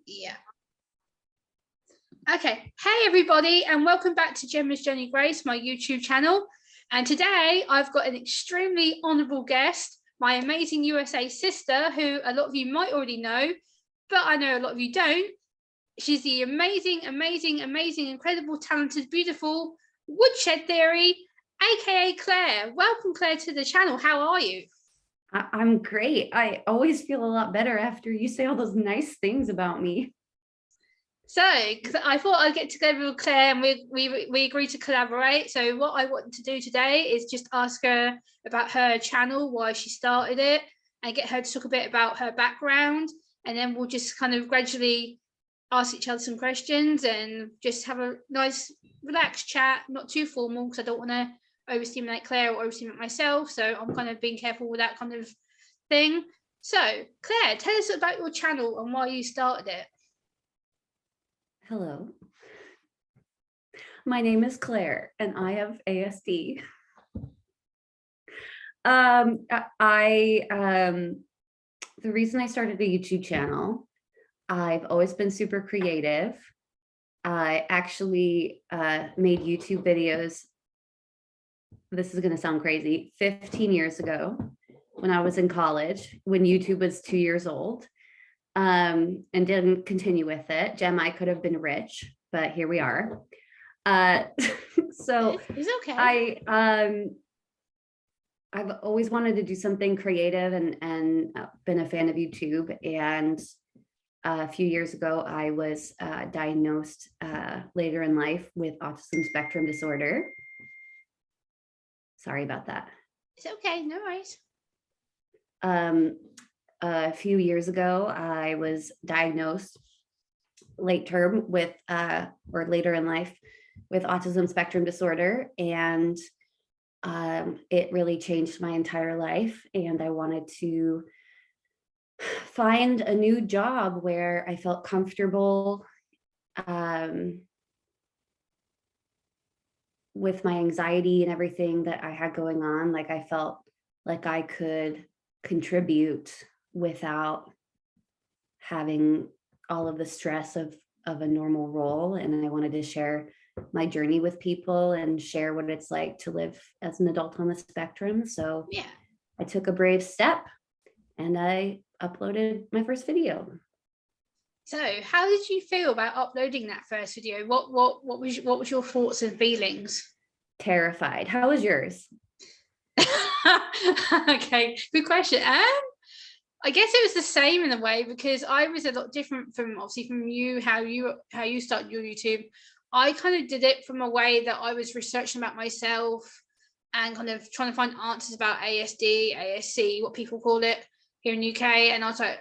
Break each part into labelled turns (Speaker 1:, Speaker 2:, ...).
Speaker 1: Yeah. Okay. Hey, everybody, and welcome back to Gemma's Journey Grace, my YouTube channel. And today I've got an extremely honourable guest, my amazing USA sister, who a lot of you might already know, but I know a lot of you don't. She's the amazing, incredible, talented, beautiful Woodshed Theory, aka Claire. Welcome, Claire, to the channel. How are you?
Speaker 2: I'm great. I always feel a lot better after you say all those nice things about me.
Speaker 1: So I thought I'd get together with Claire and we agreed to collaborate. So what I want to do today is just ask her about her channel, why she started it, and get her to talk a bit about her background. And then we'll just kind of gradually ask each other some questions and just have a nice relaxed chat, not too formal because I don't want to overstimulate Claire or overstimulate myself. So I'm kind of being careful with that kind of thing. So Claire, tell us about your channel and why you started it.
Speaker 2: Hello. My name is Claire and I have ASD. The reason I started a YouTube channel, I've always been super creative. I actually made YouTube videos. This is going to sound crazy. 15 years ago, when I was in college, when YouTube was 2 years old, and didn't continue with it. Gemma, I could have been rich, but here we are. So
Speaker 1: it's okay.
Speaker 2: I've always wanted to do something creative and been a fan of YouTube. And a few years ago, I was diagnosed later in life with autism spectrum disorder. Sorry about that.
Speaker 1: It's okay, no worries.
Speaker 2: A few years ago, I was diagnosed late term with, or later in life, with autism spectrum disorder. And it really changed my entire life. And I wanted to find a new job where I felt comfortable with my anxiety and everything that I had going on. Like I felt like I could contribute without having all of the stress of a normal role. And I wanted to share my journey with people and share what it's like to live as an adult on the spectrum. So
Speaker 1: yeah,
Speaker 2: I took a brave step and I uploaded my first video.
Speaker 1: So how did you feel about uploading that first video? What was your thoughts and feelings?
Speaker 2: Terrified. How was yours?
Speaker 1: Okay, good question. I guess it was the same in a way because I was a lot different from obviously from you, how you started your YouTube. I kind of did it from a way that I was researching about myself and kind of trying to find answers about ASD, ASC, what people call it here in the UK. And I was like,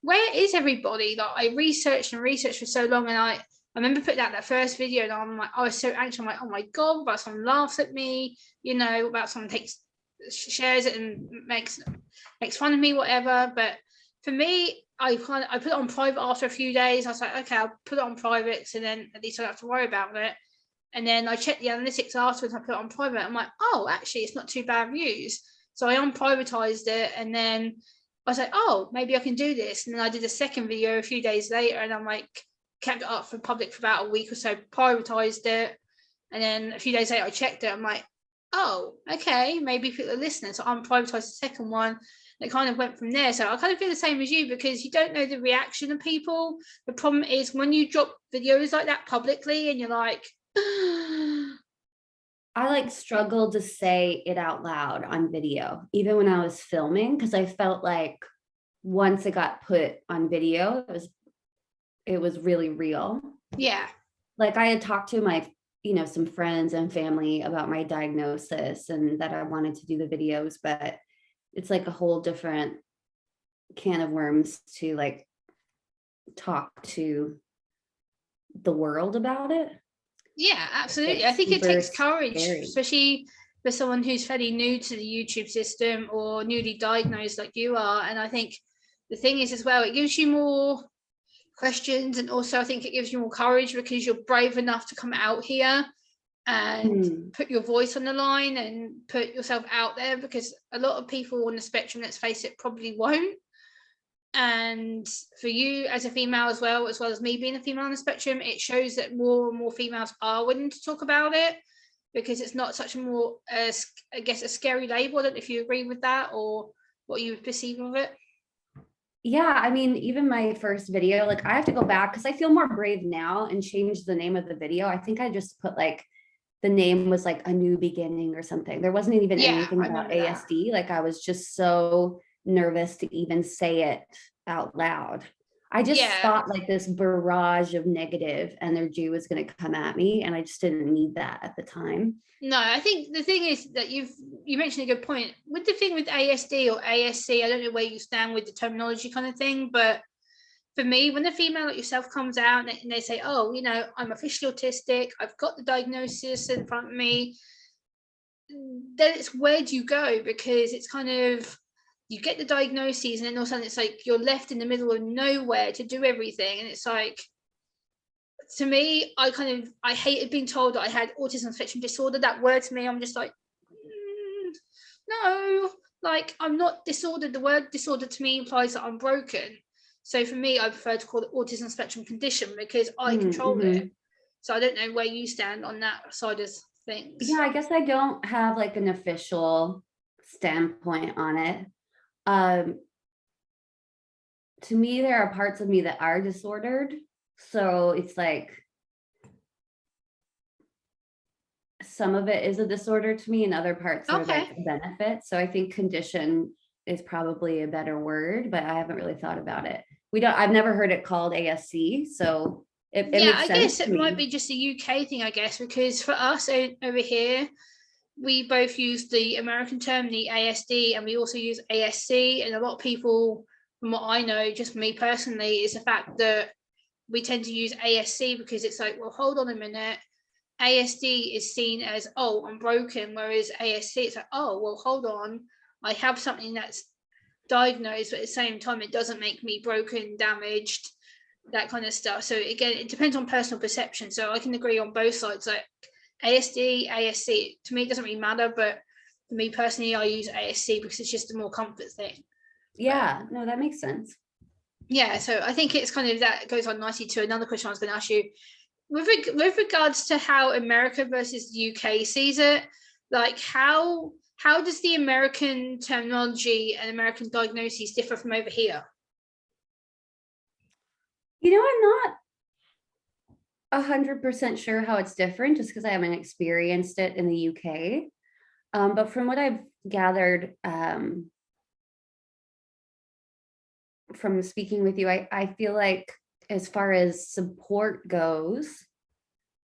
Speaker 1: where is everybody? Like I researched for so long, and I remember putting out that first video and I'm like, I was so anxious. I'm like, oh my God, about someone laughs at me, you know, about someone shares it and makes fun of me, whatever. But for me, I put it on private after a few days. I was like, okay, I'll put it on private, so then at least I don't have to worry about it. And then I checked the analytics afterwards. I put it on private. I'm like, oh, actually, it's not too bad views. So I unprivatized it, and then I was like, oh, maybe I can do this. And then I did a second video a few days later, and I'm like, kept it up for public for about a week or so, privatized it. And then a few days later, I checked it. I'm like, oh, okay, maybe people are listening. So I unprivatized the second one. It kind of went from there. So I kind of feel the same as you because you don't know the reaction of people. The problem is when you drop videos like that publicly and you're like,
Speaker 2: I like struggled to say it out loud on video, even when I was filming, because I felt like once it got put on video, it was really real.
Speaker 1: Yeah.
Speaker 2: Like I had talked to my, some friends and family about my diagnosis and that I wanted to do the videos, but it's like a whole different can of worms to like talk to the world about it.
Speaker 1: Yeah, absolutely. I think it takes courage, especially for someone who's fairly new to the YouTube system or newly diagnosed like you are. And I think the thing is as well, it gives you more questions, and also I think it gives you more courage because you're brave enough to come out here and put your voice on the line and put yourself out there, because a lot of people on the spectrum, let's face it, probably won't. And for you as a female as well as me being a female on the spectrum, it shows that more and more females are willing to talk about it, because it's not such a more, I guess, a scary label. I don't know if you agree with that or what you would perceive of it.
Speaker 2: Yeah, I mean, even my first video, like I have to go back because I feel more brave now and change the name of the video. I think I just put like the name was like A New Beginning or something. There wasn't even anything about ASD. Like I was just so nervous to even say it out loud. I just thought like this barrage of negative energy was going to come at me, and I just didn't need that at the time.
Speaker 1: No, I think the thing is that you mentioned a good point with the thing with ASD or ASC. I don't know where you stand with the terminology kind of thing, but for me, when a female like yourself comes out and they say, oh, you know, I'm officially autistic, I've got the diagnosis in front of me, then it's where do you go? Because it's kind of, you get the diagnosis and then all of a sudden it's like you're left in the middle of nowhere to do everything. And it's like, to me, I hated being told that I had autism spectrum disorder. That word to me, I'm just like, no, like I'm not disordered. The word disorder to me implies that I'm broken. So for me, I prefer to call it autism spectrum condition because I control it. So I don't know where you stand on that side of things.
Speaker 2: Yeah, I guess I don't have like an official standpoint on it. To me, there are parts of me that are disordered. So it's like some of it is a disorder to me and other parts are like a benefit. So I think condition is probably a better word, but I haven't really thought about it. I've never heard it called ASC. So it makes sense.
Speaker 1: I guess it might be just a UK thing, I guess, because for us over here, we both use the American term, the ASD, and we also use ASC. And a lot of people, from what I know, just me personally, is the fact that we tend to use ASC because it's like, well, hold on a minute. ASD is seen as, oh, I'm broken, whereas ASC, it's like, oh, well, hold on. I have something that's diagnosed, but at the same time, it doesn't make me broken, damaged, that kind of stuff. So again, it depends on personal perception. So I can agree on both sides. Like ASD, ASC, to me, it doesn't really matter. But for me personally, I use ASC because it's just a more comfort thing.
Speaker 2: Yeah, no, that makes sense.
Speaker 1: Yeah, so I think it's kind of, that goes on nicely to another question I was going to ask you. With regards to how America versus the UK sees it, like how does the American terminology and American diagnoses differ from over here?
Speaker 2: You know, I'm not 100% sure how it's different just because I haven't experienced it in the UK. But from what I've gathered from speaking with you, I feel like as far as support goes,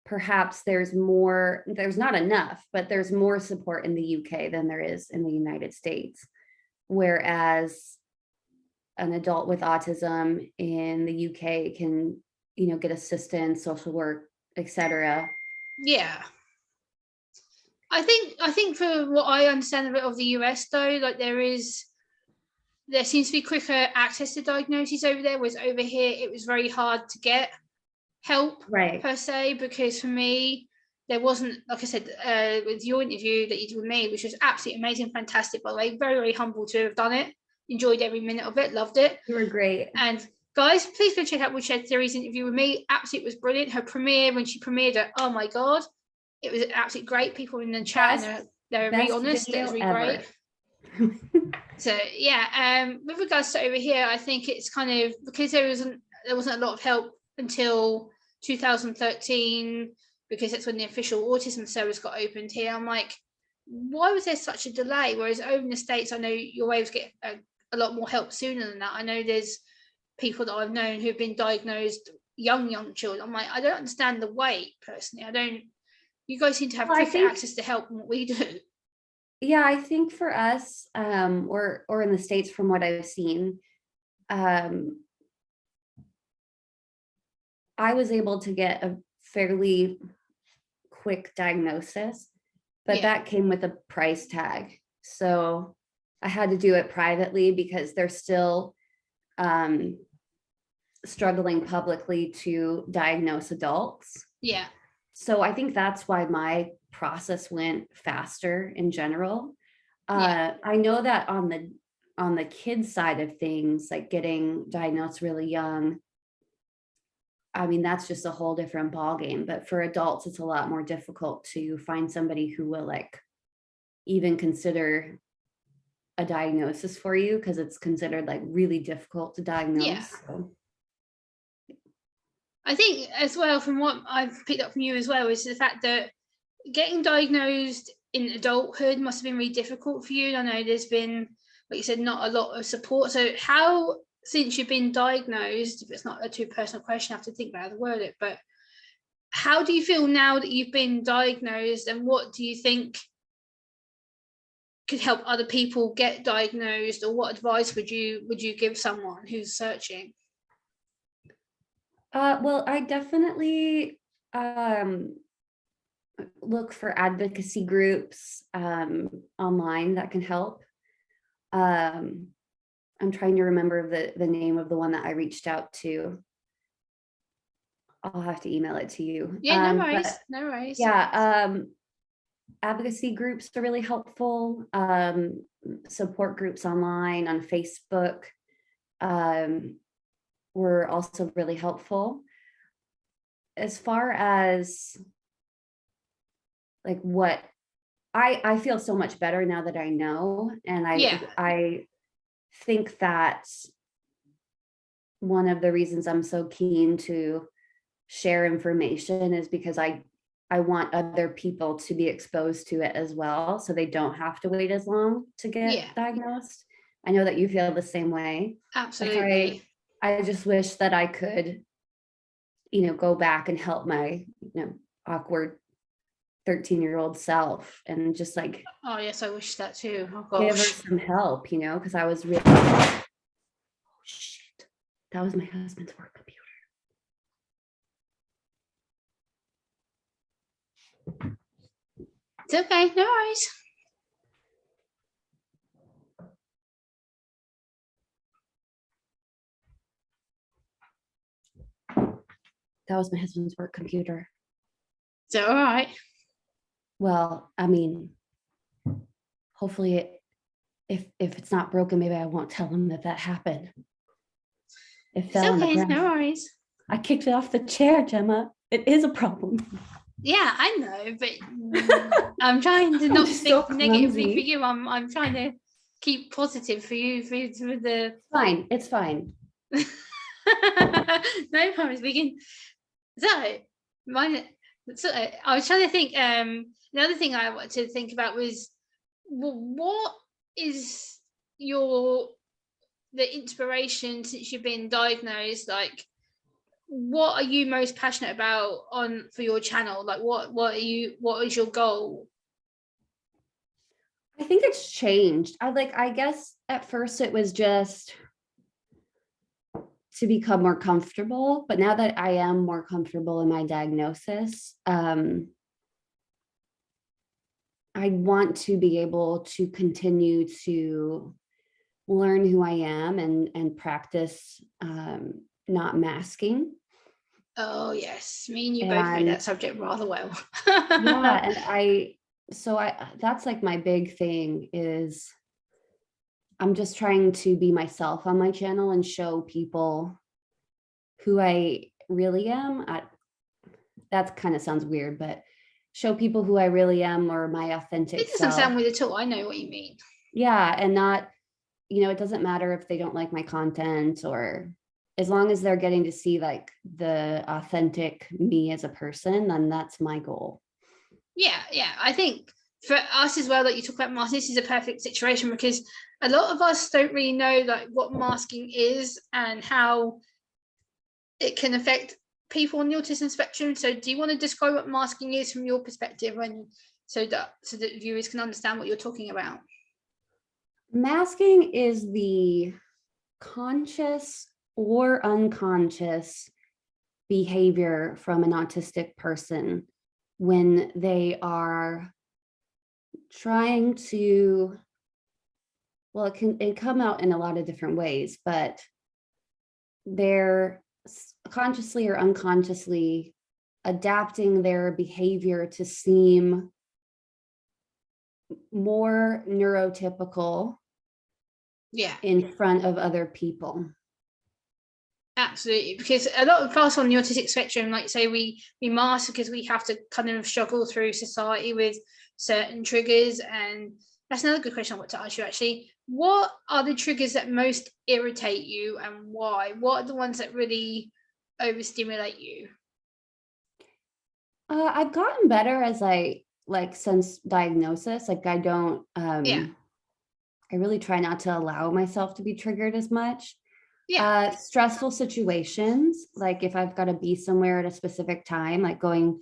Speaker 2: perhaps there's not enough, but there's more support in the UK than there is in the United States. Whereas an adult with autism in the UK can, you know, get assistance, social work, etc.
Speaker 1: Yeah. I think for what I understand a bit of the US though, like there seems to be quicker access to diagnoses over there, whereas over here it was very hard to get help,
Speaker 2: right,
Speaker 1: per se, because for me there wasn't, like I said, with your interview that you did with me, which was absolutely amazing, fantastic, by the way, very, very humble to have done it, enjoyed every minute of it, loved it.
Speaker 2: You were great.
Speaker 1: And guys, please go check out Woodshed Theory's interview with me. Absolutely, it was brilliant. Her premiere, when she premiered it, oh my god, it was absolutely great. People in the chat, and they're really honest. It was really great. So yeah, with regards to over here, I think it's kind of because there wasn't a lot of help until 2013, because that's when the official autism service got opened here. I'm like, why was there such a delay? Whereas over in the States, I know you're able to get a lot more help sooner than that. I know there's people that I've known who've been diagnosed young children. I'm like, I don't understand the wait personally. You guys seem to have quicker access to help than what we do.
Speaker 2: Yeah, I think for us, or in the States, from what I've seen, I was able to get a fairly quick diagnosis, but that came with a price tag. So I had to do it privately because they're still struggling publicly to diagnose adults.
Speaker 1: Yeah.
Speaker 2: So I think that's why my process went faster in general. I know that on the on the kids side of things, like getting diagnosed really young, I mean, that's just a whole different ballgame. But for adults, it's a lot more difficult to find somebody who will like even consider a diagnosis for you, because it's considered like really difficult to diagnose. So.
Speaker 1: I think as well, from what I've picked up from you as well, is the fact that getting diagnosed in adulthood must have been really difficult for you. I know there's been, like you said, not a lot of support. So how, since you've been diagnosed, if it's not a too personal question, I have to think about how to word it, but how do you feel now that you've been diagnosed, and what do you think could help other people get diagnosed, or what advice would you give someone who's searching?
Speaker 2: Well, I definitely look for advocacy groups online that can help. I'm trying to remember the name of the one that I reached out to. I'll have to email it to you.
Speaker 1: Yeah, no worries. No worries.
Speaker 2: Yeah, advocacy groups are really helpful. Support groups online on Facebook were also really helpful. As far as like what I feel so much better now that I know, and I think that one of the reasons I'm so keen to share information is because I want other people to be exposed to it as well, so they don't have to wait as long to get diagnosed. I know that you feel the same way.
Speaker 1: Absolutely.
Speaker 2: Like I just wish that I could, go back and help my, awkward 13-year-old self and just like,
Speaker 1: oh yes, I wish that too. Oh
Speaker 2: give her
Speaker 1: gosh.
Speaker 2: some help, because I was really, oh shit, that was my husband's work computer.
Speaker 1: It's okay, no worries.
Speaker 2: That was my husband's work computer.
Speaker 1: It's all right.
Speaker 2: Well, I mean, hopefully if it's not broken, maybe I won't tell him that happened. It fell on the ground.
Speaker 1: No worries.
Speaker 2: I kicked it off the chair, Gemma. It is a problem.
Speaker 1: Yeah, I know, but I'm trying to not think negatively for you. I'm trying to keep positive for you for the.
Speaker 2: Fine, it's fine.
Speaker 1: No promise. We can. So, I was trying to think. Another thing I wanted to think about was, what is the inspiration since you've been diagnosed? Like, what are you most passionate about for your channel? Like, what is your goal?
Speaker 2: I think it's changed. I guess at first it was just to become more comfortable, but now that I am more comfortable in my diagnosis, I want to be able to continue to learn who I am and practice not masking.
Speaker 1: Oh yes, me and you both know that subject rather well.
Speaker 2: Yeah, and that's like my big thing is I'm just trying to be myself on my channel and show people who I really am. That kind of sounds weird, but show people who I really am, or my authentic self.
Speaker 1: It doesn't sound weird at all. I know what you mean.
Speaker 2: Yeah, and not, it doesn't matter if they don't like my content, or as long as they're getting to see like the authentic me as a person, then that's my goal.
Speaker 1: Yeah, I think for us as well, that you talk about masking, this is a perfect situation because a lot of us don't really know like what masking is and how it can affect people on the autism spectrum. So do you want to describe what masking is from your perspective, and so that viewers can understand what you're talking about?
Speaker 2: Masking is the conscious or unconscious behavior from an autistic person when they are trying to, well, it can come out in a lot of different ways, but they're consciously or unconsciously adapting their behavior to seem more neurotypical
Speaker 1: Yeah.
Speaker 2: in front of other people.
Speaker 1: Absolutely, because a lot of us on the autistic spectrum, like say, we mask because we have to kind of struggle through society with certain triggers. And that's another good question I want to ask you, actually. What are the triggers that most irritate you, and why? What are the ones that really overstimulate you?
Speaker 2: I've gotten better as since diagnosis. Like I don't,
Speaker 1: Yeah.
Speaker 2: I really try not to allow myself to be triggered as much.
Speaker 1: Yeah.
Speaker 2: Stressful situations, like if I've got to be somewhere at a specific time, like going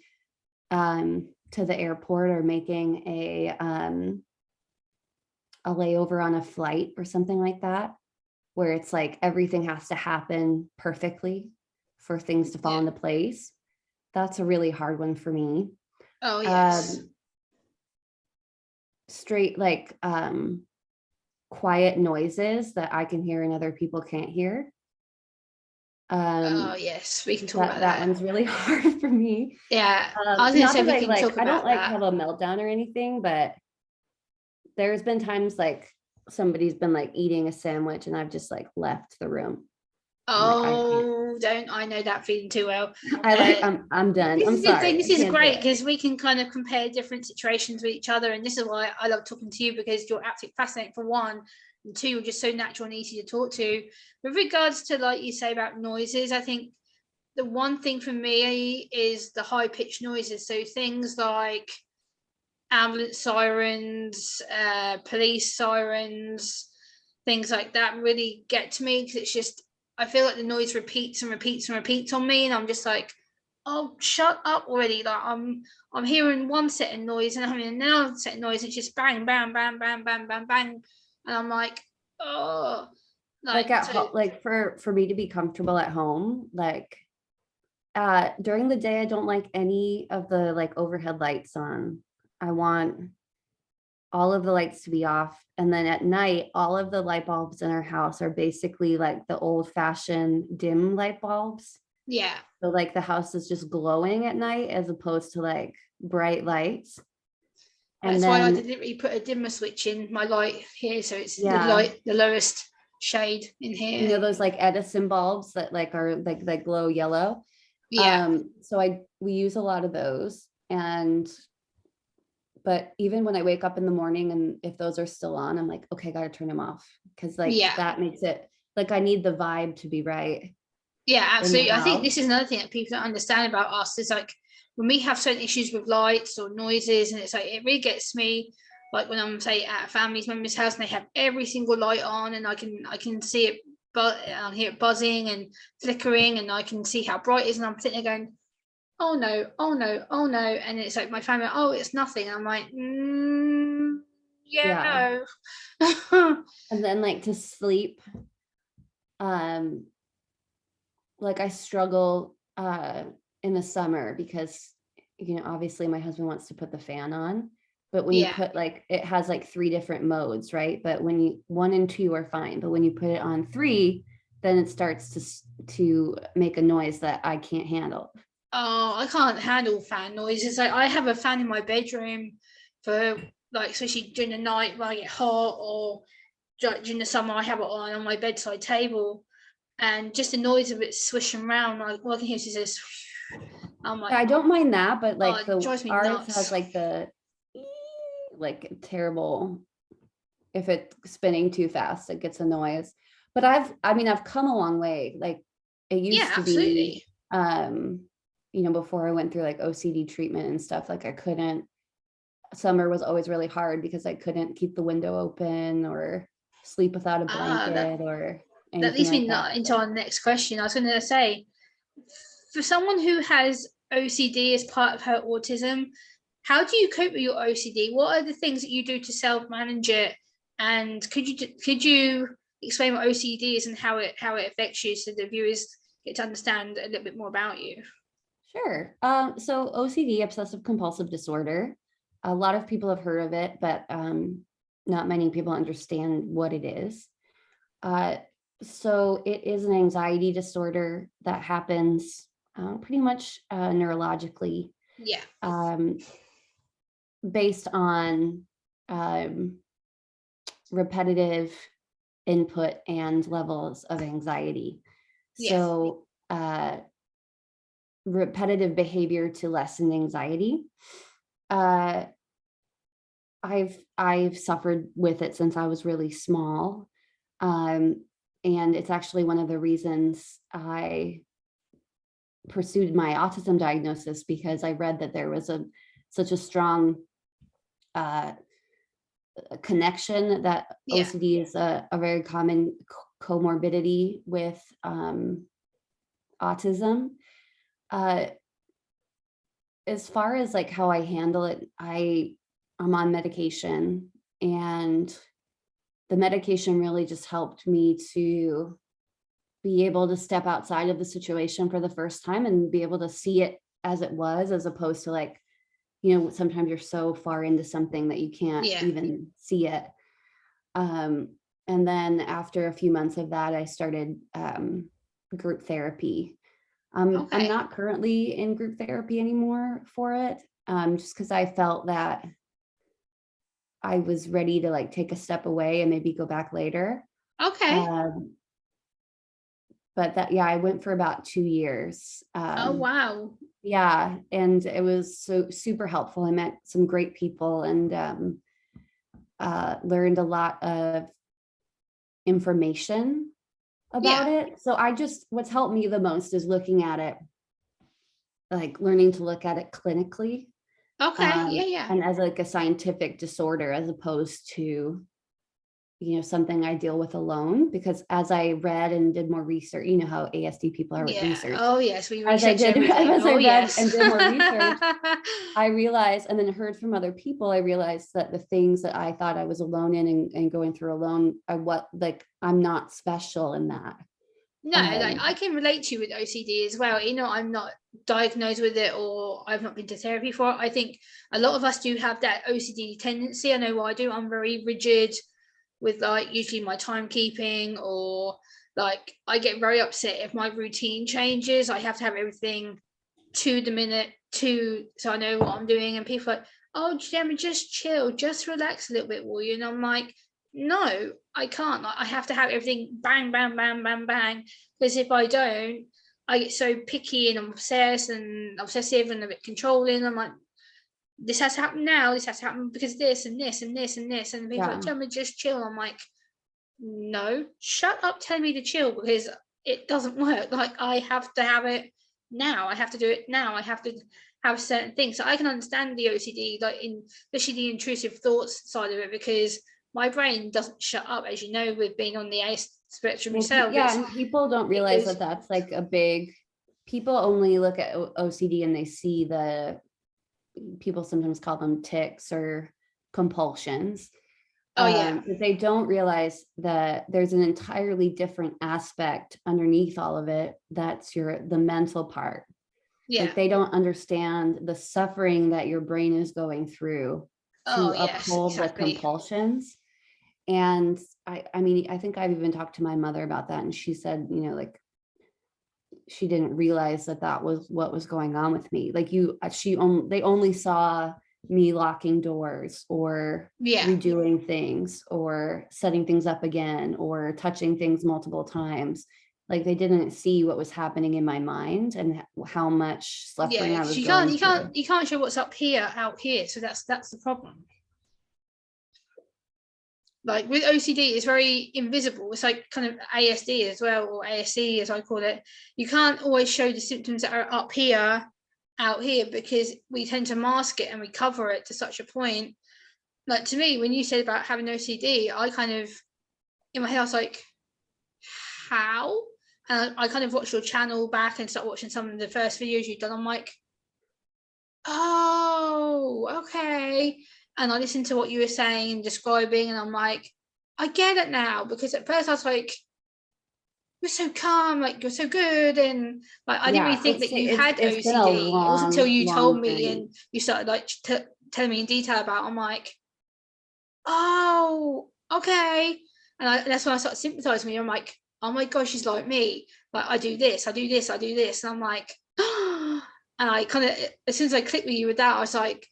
Speaker 2: to the airport or making a layover on a flight or something like that, where it's like everything has to happen perfectly for things to fall
Speaker 1: Yeah.
Speaker 2: into place. That's a really hard one for me.
Speaker 1: Oh, yes.
Speaker 2: Straight quiet noises that I can hear and other people can't hear.
Speaker 1: Oh, yes. We can talk about
Speaker 2: That
Speaker 1: that.
Speaker 2: one's really hard for me.
Speaker 1: Yeah. I was going to
Speaker 2: Not
Speaker 1: say
Speaker 2: that
Speaker 1: we can talk
Speaker 2: I don't
Speaker 1: about
Speaker 2: like
Speaker 1: that.
Speaker 2: have a meltdown or anything, but there's been times like somebody's been like eating a sandwich and I've just like left the room. I'm like, I can't.
Speaker 1: Oh, don't I know that feeling too well.
Speaker 2: I'm done.
Speaker 1: This
Speaker 2: I'm
Speaker 1: is the thing.
Speaker 2: sorry.
Speaker 1: This
Speaker 2: I
Speaker 1: is
Speaker 2: can't do
Speaker 1: great
Speaker 2: it.
Speaker 1: because we can kind of compare different situations with each other, and this is why I love talking to you, because you're absolutely fascinating for one, and two, you're just so natural and easy to talk to. With regards to, like you say, about noises, I think the one thing for me is the high pitched noises. So things like ambulance sirens, police sirens, things like that really get to me, because it's just, I feel like the noise repeats and repeats and repeats on me, and I'm just like, oh, shut up already. Like I'm hearing one set of noise and I'm hearing another set of noise. It's just bang, bang, bang, bang, bang, bang, bang. And I'm like, oh,
Speaker 2: Like
Speaker 1: like,
Speaker 2: at
Speaker 1: so
Speaker 2: home, like for me to be comfortable at home, like during the day, I don't like any of the like overhead lights on. I want all of the lights to be off. And then at night, all of the light bulbs in our house are basically like the old fashioned dim light bulbs.
Speaker 1: yeah.
Speaker 2: So like the house is just glowing at night as opposed to like bright lights. And
Speaker 1: That's why I
Speaker 2: then,
Speaker 1: deliberately put a dimmer switch in my light here, so it's the
Speaker 2: yeah,
Speaker 1: light, the lowest shade in
Speaker 2: you
Speaker 1: here.
Speaker 2: know, those like Edison bulbs that like are like that glow yellow.
Speaker 1: Yeah.
Speaker 2: So we use a lot of those. And but even when I wake up in the morning and if those are still on, I'm like, okay, gotta turn them off. Cause like
Speaker 1: Yeah.
Speaker 2: that makes it like I need the vibe to be right
Speaker 1: Yeah,
Speaker 2: in the
Speaker 1: absolutely. I think
Speaker 2: house.
Speaker 1: this is another thing that people don't understand about us is like when we have certain issues with lights or noises, and it's like it really gets me. Like when I'm say at a family member's house and they have every single light on, and I can see it, but I hear it buzzing and flickering, and I can see how bright it is, and I'm sitting there going, oh no, oh no, oh no, and it's like my family, oh, it's nothing. And I'm like,
Speaker 2: Yeah.
Speaker 1: yeah, no.
Speaker 2: And then like to sleep, um, like I struggle in the summer because you know, obviously my husband wants to put the fan on, but when you
Speaker 1: Yeah.
Speaker 2: put like it has like three different modes, right? But when you one and two are fine, but when you put it on three, then it starts to make a noise that I can't handle.
Speaker 1: Oh, I can't handle fan noises. Like I have a fan in my bedroom for, like, especially during the night when I get hot, or during the summer I have it on my bedside table, and just the noise of it swishing around, like all I can hear is this. I'm like,
Speaker 2: I don't mind that, but
Speaker 1: oh,
Speaker 2: like
Speaker 1: it
Speaker 2: the
Speaker 1: drives me
Speaker 2: ours has
Speaker 1: nuts.
Speaker 2: like the like terrible, if it's spinning too fast, it gets a noise. But I've come a long way. Like it
Speaker 1: Yeah,
Speaker 2: used to be,
Speaker 1: absolutely.
Speaker 2: you know, before I went through like OCD treatment and stuff, like I couldn't, summer was always really hard because I couldn't keep the window open or sleep without a
Speaker 1: Ah, that
Speaker 2: blanket or
Speaker 1: that
Speaker 2: anything
Speaker 1: leads
Speaker 2: like
Speaker 1: me
Speaker 2: that.
Speaker 1: into our next question. I was going to say, for someone who has OCD as part of her autism, how do you cope with your OCD? What are the things that you do to self manage it? And could you explain what OCD is and how it affects you, so the viewers get to understand a little bit more about you?
Speaker 2: Sure. So OCD, obsessive compulsive disorder, a lot of people have heard of it, but not many people understand what it is. Uh, so it is an anxiety disorder that happens pretty much neurologically,
Speaker 1: Yeah.
Speaker 2: um, based on um, repetitive input and levels of anxiety. So repetitive behavior to lessen anxiety. I've suffered with it since I was really small. And it's actually one of the reasons I pursued my autism diagnosis, because I read that there was such a strong connection that OCD is a very common comorbidity with autism. As far as like how I handle it, I'm on medication, and the medication really just helped me to be able to step outside of the situation for the first time and be able to see it as it was, as opposed to like, you know, sometimes you're so far into something that you can't even see it. And then after a few months of that, I started group therapy. I'm not currently in group therapy anymore for it, just because I felt that I was ready to like take a step away and maybe go back later. But that, I went for about 2 years.
Speaker 1: Oh, wow.
Speaker 2: Yeah. And it was so super helpful. I met some great people and learned a lot of information about it. So what's helped me the most is looking at it, like learning to look at it clinically. And as like a scientific disorder, as opposed to, you know, something I deal with alone. Because as I read and did more research, you know how ASD people are with research.
Speaker 1: Oh yes, we
Speaker 2: research everything. As I read and did more research, I realized, and then heard from other people, I realized that the things that I thought I was alone in and going through alone are what, like, I'm not special in that.
Speaker 1: No, like I can relate to you with OCD as well. You know, I'm not diagnosed with it, or I've not been to therapy for it. I think a lot of us do have that OCD tendency. I know what I do. I'm very rigid with like usually my timekeeping, or like I get very upset if my routine changes. I have to have everything to the minute, so I know what I'm doing. And people are like, oh, Gemma, just chill, just relax a little bit, will you? And I'm like, no, I can't. Like, I have to have everything bang, bang, bang, bang, bang. Because if I don't, I get so picky and I'm obsessive and a bit controlling. I'm like, this has to happen now. This has to happen because this and this and this and this. And people are like, Gemma, just chill. I'm like, no, shut up telling me to chill, because it doesn't work. Like, I have to have it now. I have to do it now. I have to have certain things. So I can understand the OCD, like especially the intrusive thoughts side of it, because my brain doesn't shut up, as you know, with being on the AS spectrum yourself.
Speaker 2: And people don't realize that that's like a big, people only look at OCD and they see people sometimes call them tics or compulsions. But they don't realize that there's an entirely different aspect underneath all of it. That's the mental part. Like, they don't understand the suffering that your brain is going through to uphold the compulsions. And I mean, I think I've even talked to my mother about that, and she said, you know, like, she didn't realize that was what was going on with me. Like, they only saw me locking doors or redoing things or setting things up again or touching things multiple times. Like, they didn't see what was happening in my mind and how much suffering I was going through.
Speaker 1: You can't show what's out here. So that's the problem. Like with OCD, it's very invisible. It's like kind of ASD as well, or ASC as I call it. You can't always show the symptoms that are up here, out here, because we tend to mask it and we cover it to such a point. Like, to me, when you said about having OCD, I kind of, in my head, I was like, how? And I kind of watched your channel back and started watching some of the first videos you've done. I'm like, oh, okay. And I listened to what you were saying and describing, and I'm like, I get it now. Because at first I was like, you're so calm, like, you're so good, and like I didn't really think that you had OCD. It wasn't until you told me and you started like telling me in detail about it. I'm like, oh, okay. And that's when I started sympathizing with you. I'm like, oh my gosh, she's like me. Like, I do this, I do this, I do this. And I'm like, and I kind of, as soon as I clicked with you with that, I was like,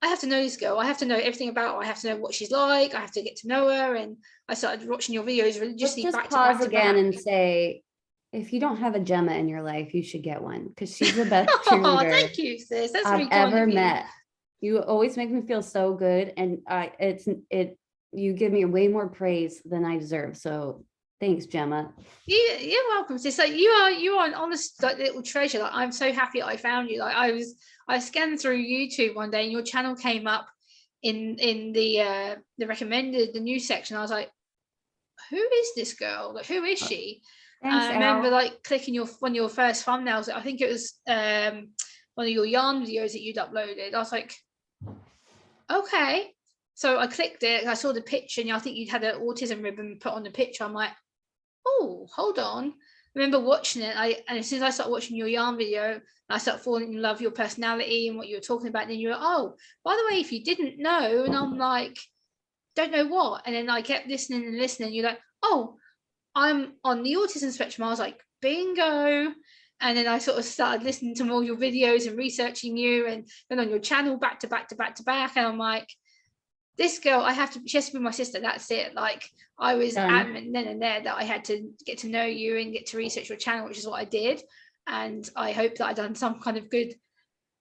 Speaker 1: I have to know this girl. I have to know everything about her. I have to know what she's like. I have to get to know her. And I started watching your videos religiously.
Speaker 2: Let's just
Speaker 1: back
Speaker 2: pause
Speaker 1: to back
Speaker 2: again
Speaker 1: to
Speaker 2: and
Speaker 1: back.
Speaker 2: say, if you don't have a Gemma in your life, you should get one, because she's the best
Speaker 1: Oh,
Speaker 2: cheerleader
Speaker 1: thank you, sis. That's
Speaker 2: I've
Speaker 1: really kind
Speaker 2: ever
Speaker 1: of you.
Speaker 2: met. You always make me feel so good, and you give me way more praise than I deserve. So thanks, Gemma.
Speaker 1: You're welcome, sis. Like you are an honest like little treasure. Like I'm so happy I found you. Like I scanned through YouTube one day and your channel came up in the recommended, the news section. I was like, who is this girl? Like, who is she? And
Speaker 2: Thanks,
Speaker 1: I remember
Speaker 2: Al.
Speaker 1: like clicking one of your first thumbnails. I think it was one of your yarn videos that you'd uploaded. I was like, okay. So I clicked it. I saw the picture, and I think you'd had an autism ribbon put on the picture. I'm like, oh, hold on. I remember watching it. And as soon as I started watching your yarn video, I started falling in love with your personality and what you were talking about. And then you were, oh, by the way, if you didn't know, and I'm like, don't know what. And then I kept listening and listening. You're like, oh, I'm on the autism spectrum. I was like, bingo. And then I sort of started listening to all your videos and researching you, and then on your channel back to back to back to back. And I'm like, this girl, she has to be my sister. That's it. Like, I was adamant then and there that I had to get to know you and get to research your channel, which is what I did. And I hope that I've done some kind of good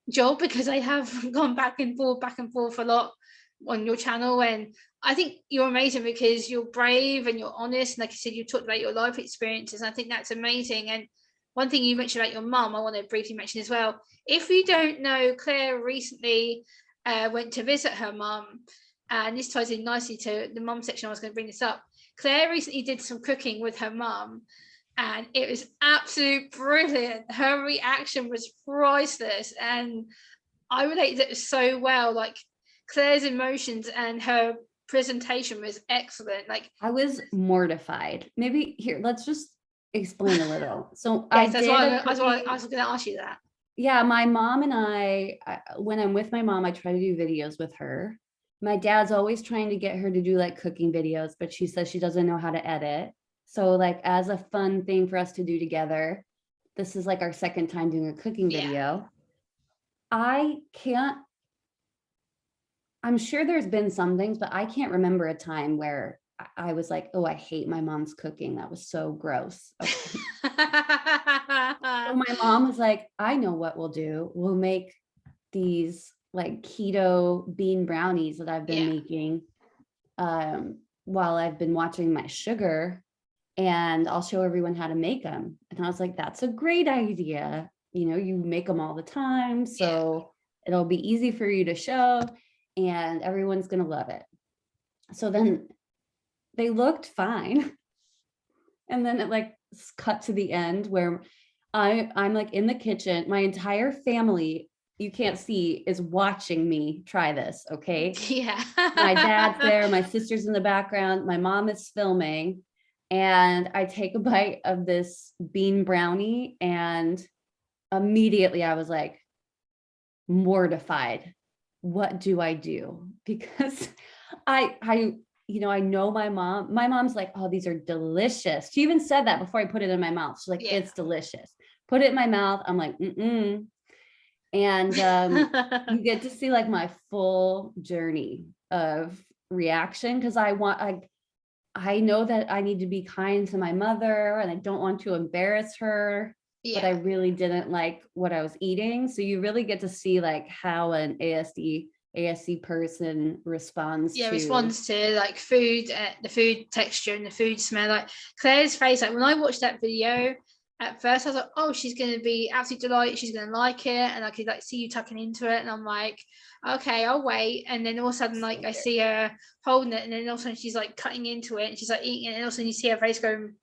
Speaker 1: job, because I have gone back and forth a lot on your channel. And I think you're amazing because you're brave and you're honest. And like I said, you talked about your life experiences. And I think that's amazing. And one thing you mentioned about your mum, I want to briefly mention as well. If you don't know, Claire recently went to visit her mum. And this ties in nicely to the mum section. I was going to bring this up. Claire recently did some cooking with her mum, and it was absolute brilliant. Her reaction was priceless, and I related it so well. Like, Claire's emotions and her presentation was excellent. Like,
Speaker 2: I was mortified. Maybe here, let's just explain a little. So
Speaker 1: yes,
Speaker 2: that's
Speaker 1: why I was going to ask you that.
Speaker 2: Yeah, my mom and I, when I'm with my mom, I try to do videos with her. My dad's always trying to get her to do like cooking videos, but she says she doesn't know how to edit. So like, as a fun thing for us to do together, this is like our second time doing a cooking video. I'm sure there's been some things, but I can't remember a time where I was like, oh, I hate my mom's cooking. That was so gross. Okay. So my mom was like, I know what we'll do. We'll make these like keto bean brownies that I've been making while I've been watching my sugar, and I'll show everyone how to make them. And I was like, that's a great idea. You know, you make them all the time, so it'll be easy for you to show, and everyone's going to love it. So then they looked fine. And then it like cut to the end where I'm like in the kitchen. My entire family, you can't see, is watching me try this. Okay.
Speaker 1: Yeah.
Speaker 2: My dad's there. My sister's in the background. My mom is filming. And I take a bite of this bean brownie, and immediately I was like mortified. What do I do? Because I know my mom. My mom's like, oh, these are delicious. She even said that before I put it in my mouth. She's like, it's delicious. Put it in my mouth. I'm like, mm-mm. And you get to see like my full journey of reaction, because I know that I need to be kind to my mother, and I don't want to embarrass her, but I really didn't like what I was eating. So you really get to see like how an ASD person responds
Speaker 1: to like food, the food texture and the food smell. Like Claire's face, like when I watched that video, at first I was like, oh, she's going to be absolutely delighted, she's going to like it, and I could like see you tucking into it, and I'm like, okay, I'll wait. And then all of a sudden, like, I see her holding it, and then all of a sudden she's like cutting into it, and she's like eating it, and all of a sudden you see her face going,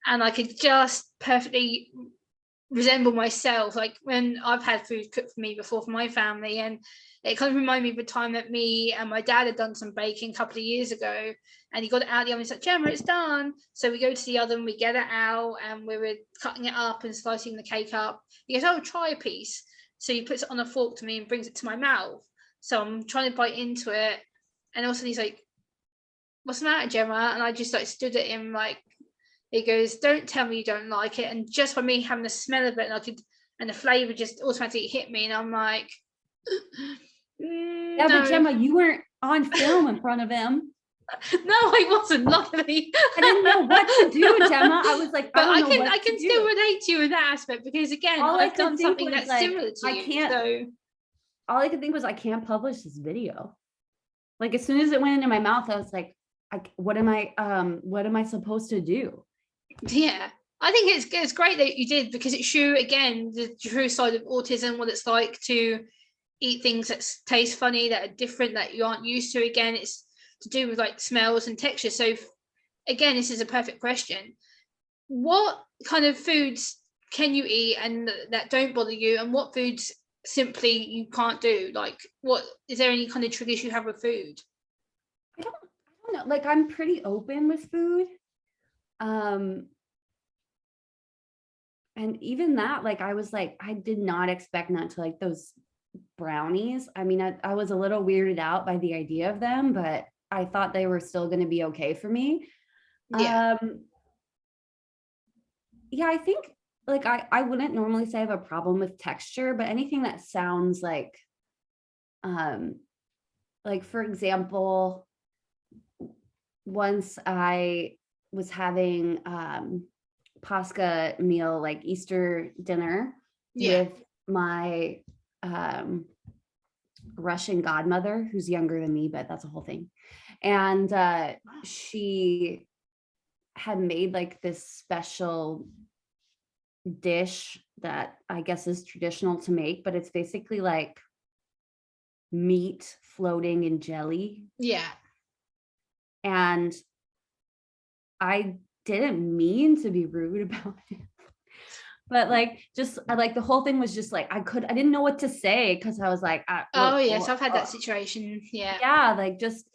Speaker 1: and I could just perfectly resemble myself, like when I've had food cooked for me before for my family, and it kind of reminded me of the time that me and my dad had done some baking a couple of years ago, and he got it out of the oven. He's like, Gemma, it's done. So we go to the oven, we get it out, and we were cutting it up and slicing the cake up. He goes, oh, try a piece. So he puts it on a fork to me and brings it to my mouth. So I'm trying to bite into it, and all of a sudden he's like, what's the matter, Gemma? And I just like stood at him like, he goes, don't tell me you don't like it. And just by me having the smell of it, and the flavor just automatically hit me, and I'm like,
Speaker 2: Yeah, but
Speaker 1: No.
Speaker 2: Gemma, you weren't on film in front of him.
Speaker 1: No, I wasn't, luckily.
Speaker 2: I didn't know what to do, Gemma. I was like,
Speaker 1: But
Speaker 2: I don't know what
Speaker 1: I
Speaker 2: to
Speaker 1: can still
Speaker 2: do.
Speaker 1: relate to you in that aspect, because again,
Speaker 2: All I
Speaker 1: I've
Speaker 2: could
Speaker 1: done
Speaker 2: think
Speaker 1: something
Speaker 2: was
Speaker 1: that's
Speaker 2: like,
Speaker 1: similar to
Speaker 2: I
Speaker 1: you.
Speaker 2: can't.
Speaker 1: So
Speaker 2: All I could think was I can't publish this video. Like as soon as it went into my mouth, I was like, what am I supposed to do?
Speaker 1: yeah, I think it's great that you did, because it shows again the true side of autism, what it's like to eat things that taste funny, that are different, that you aren't used to. Again, it's to do with like smells and textures. So again, this is a perfect question. What kind of foods can you eat and that don't bother you, and what foods simply you can't do? Like, what is there any kind of triggers you have with food?
Speaker 2: I don't know. Like I'm pretty open with food. And even that, like I was like, I did not expect not to like those brownies. I mean, I was a little weirded out by the idea of them, but I thought they were still going to be okay for me.
Speaker 1: Yeah.
Speaker 2: Yeah, I think like I wouldn't normally say I have a problem with texture, but anything that sounds like for example, once I was having Pascha meal, like Easter dinner with my Russian godmother, who's younger than me, but that's a whole thing. And she had made like this special dish that I guess is traditional to make, but it's basically like meat floating in jelly.
Speaker 1: Yeah.
Speaker 2: And I didn't mean to be rude about it. But like, just like the whole thing was just like, I didn't know what to say, because I was like,
Speaker 1: oh yes, I've had that situation.
Speaker 2: Yeah, like just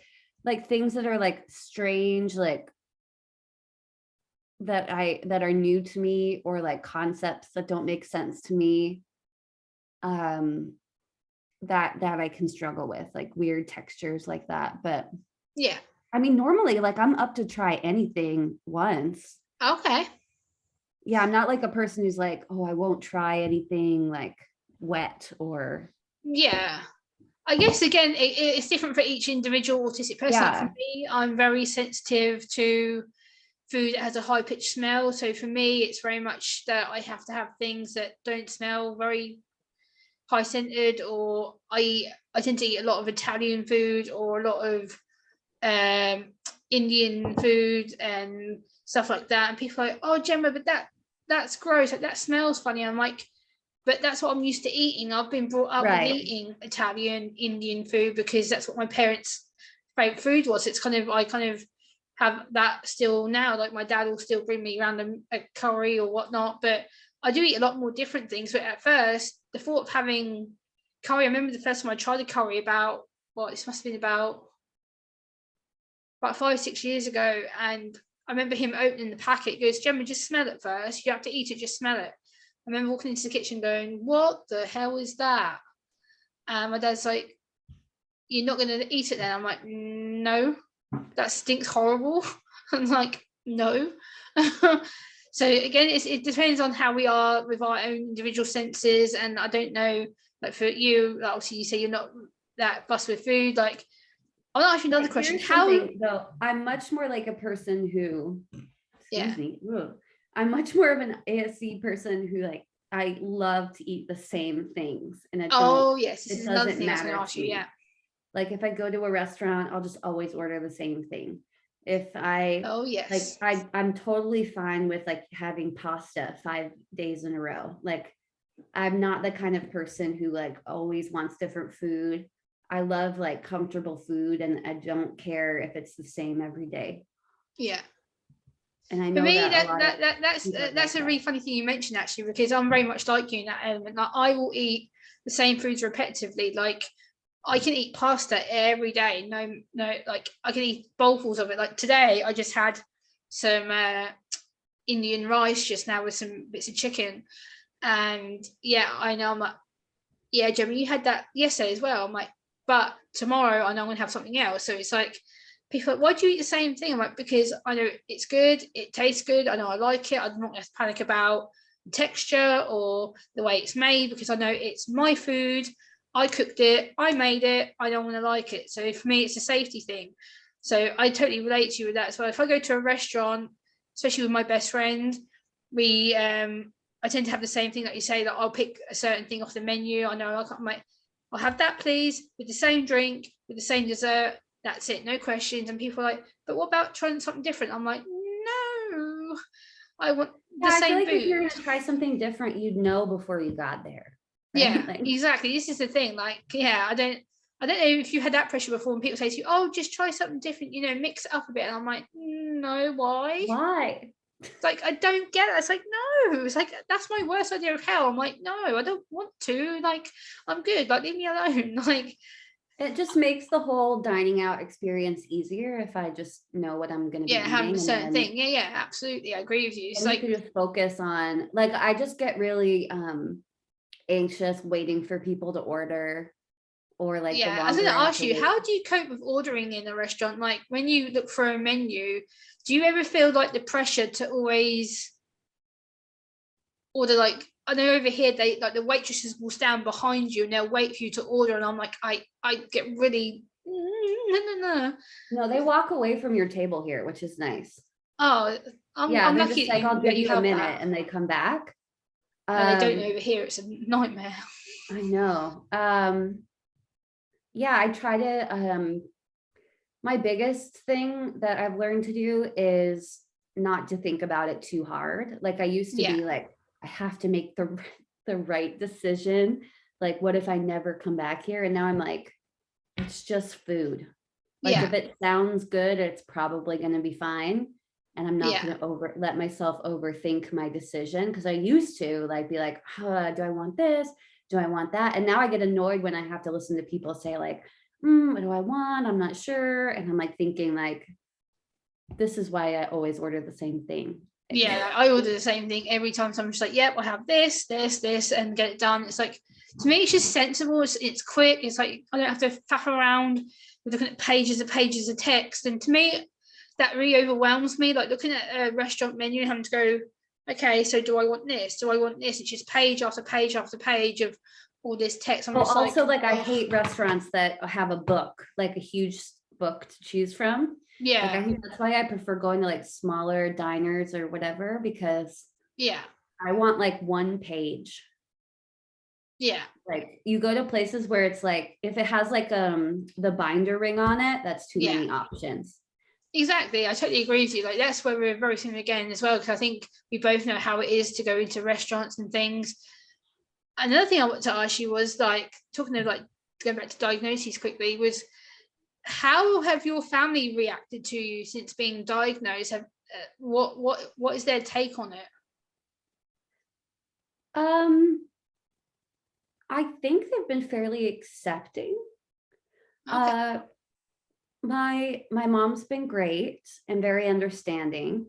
Speaker 2: like things that are like strange, like that are new to me, or like concepts that don't make sense to me, that I can struggle with, like weird textures like that. But
Speaker 1: yeah,
Speaker 2: I mean, normally like I'm up to try anything once.
Speaker 1: okay.
Speaker 2: Yeah, I'm not like a person who's like, oh, I won't try anything like wet or.
Speaker 1: Yeah, I guess again it's different for each individual autistic person. Like for me, I'm very sensitive to food that has a high pitched smell. So for me, it's very much that I have to have things that don't smell very high scented, or I tend to eat a lot of Italian food or a lot of Indian food and stuff like that. And people are like, oh Gemma, but that's gross, like that smells funny. I'm like, but that's what I'm used to eating. I've been brought up with eating Italian, Indian food, because that's what my parents' favorite food was. It's kind of, I kind of have that still now. Like my dad will still bring me around a curry or whatnot, but I do eat a lot more different things. But at first, the thought of having curry, I remember the first time I tried a curry about, this must have been about 5-6 years ago, and I remember him opening the packet. He goes, Gemma, just smell it first. You have to eat it, just smell it. I remember walking into the kitchen going, what the hell is that? And my dad's like, you're not going to eat it then? I'm like, no, that stinks horrible. I'm like, no. So again, it depends on how we are with our own individual senses. And I don't know, like for you, obviously you say you're not that fussed with food. Like, I'll ask you another question.
Speaker 2: Though, I'm much more like a person who, excuse me, I'm much more of an ASC person who like, I love to eat the same things, and it
Speaker 1: yes, this is another thing I was going to ask you. Yeah,
Speaker 2: like if I go to a restaurant, I'll just always order the same thing. If I like, I'm totally fine with like having pasta 5 days in a row. Like I'm not the kind of person who like always wants different food. I love like comfortable food, and I don't care if it's the same every day.
Speaker 1: Yeah.
Speaker 2: And I know
Speaker 1: for me, that's a really funny thing you mentioned, actually, because I'm very much like you in that element. Like I will eat the same foods repetitively. Like I can eat pasta every day. No, like I can eat bowlfuls of it. Like today, I just had some Indian rice just now with some bits of chicken, and yeah, I know. I'm like, yeah, Gemma, you had that yesterday as well. I'm like, but tomorrow I know I'm gonna have something else. So it's like, people are like, why do you eat the same thing? I'm like, because I know it's good, it tastes good, I know I like it. I'm not going to panic about the texture or the way it's made, because I know it's my food. I cooked it, I made it, I don't want to like it. So for me, it's a safety thing. So I totally relate to you with that as well. If I go to a restaurant, especially with my best friend, we I tend to have the same thing that you say, that I'll pick a certain thing off the menu. I know I'll have that please, with the same drink, with the same dessert. That's it, no questions. And people are like, but what about trying something different? I'm like, no, I want the
Speaker 2: I feel
Speaker 1: same
Speaker 2: like
Speaker 1: food.
Speaker 2: if you're gonna try something different, you'd know before you got there.
Speaker 1: Right? Yeah, like, exactly. This is the thing. Like, yeah, I don't know if you had that pressure before, and people say to you, oh, just try something different, mix it up a bit. And I'm like, no, why?
Speaker 2: Why?
Speaker 1: It's like, I don't get it. It's like, no, it's like, that's my worst idea of hell. I'm like, no, I don't want to. Like, I'm good. Like, leave me alone. Like,
Speaker 2: it just makes the whole dining out experience easier if I just know what I'm going to be eating.
Speaker 1: Having a certain thing. Yeah, absolutely. I agree with you. It's like,
Speaker 2: you could just focus on, like, I just get really anxious waiting for people to order, or like,
Speaker 1: I was going to ask you, how do you cope with ordering in a restaurant? Like, when you look for a menu, do you ever feel like the pressure to always order? Like, I know over here they, like, the waitresses will stand behind you and they'll wait for you to order, and I'm like, I get really
Speaker 2: no, they walk away from your table here, which is nice.
Speaker 1: Oh, I'm
Speaker 2: they're
Speaker 1: lucky.
Speaker 2: Just like, I'll give you a minute
Speaker 1: that.
Speaker 2: And they come back.
Speaker 1: No, they don't over here. It's a nightmare.
Speaker 2: I know. Yeah, I try to my biggest thing that I've learned to do is not to think about it too hard. Like, I used to be like, I have to make the right decision. Like, what if I never come back here? And now I'm like, it's just food. Like, if it sounds good, it's probably going to be fine. And I'm not going to let myself overthink my decision. Because I used to like be like, oh, do I want this? Do I want that? And now I get annoyed when I have to listen to people say like, what do I want? I'm not sure. And I'm like thinking like, this is why I always order the same thing.
Speaker 1: Yeah, I order the same thing every time. So I'm just like, yep, I'll have this, and get it done. It's like, to me, it's just sensible. It's quick. It's like, I don't have to faff around with looking at pages of text. And to me, that really overwhelms me. Like, looking at a restaurant menu and having to go, okay, so do I want this? Do I want this? It's just page after page after page of all this text. I'm just
Speaker 2: also like I hate restaurants that have a book, like a huge book to choose from.
Speaker 1: Yeah.
Speaker 2: Like, I think that's why I prefer going to like smaller diners or whatever, because I want like one page.
Speaker 1: Yeah.
Speaker 2: Like, you go to places where it's like, if it has like the binder ring on it, that's too many options.
Speaker 1: Exactly. I totally agree with you. Like, that's where we're very similar again as well, because I think we both know how it is to go into restaurants and things. Another thing I want to ask you was, like, talking of like going back to diagnoses quickly, was how have your family reacted to you since being diagnosed? Have what is their take on it?
Speaker 2: I think they've been fairly accepting. Okay. My mom's been great and very understanding.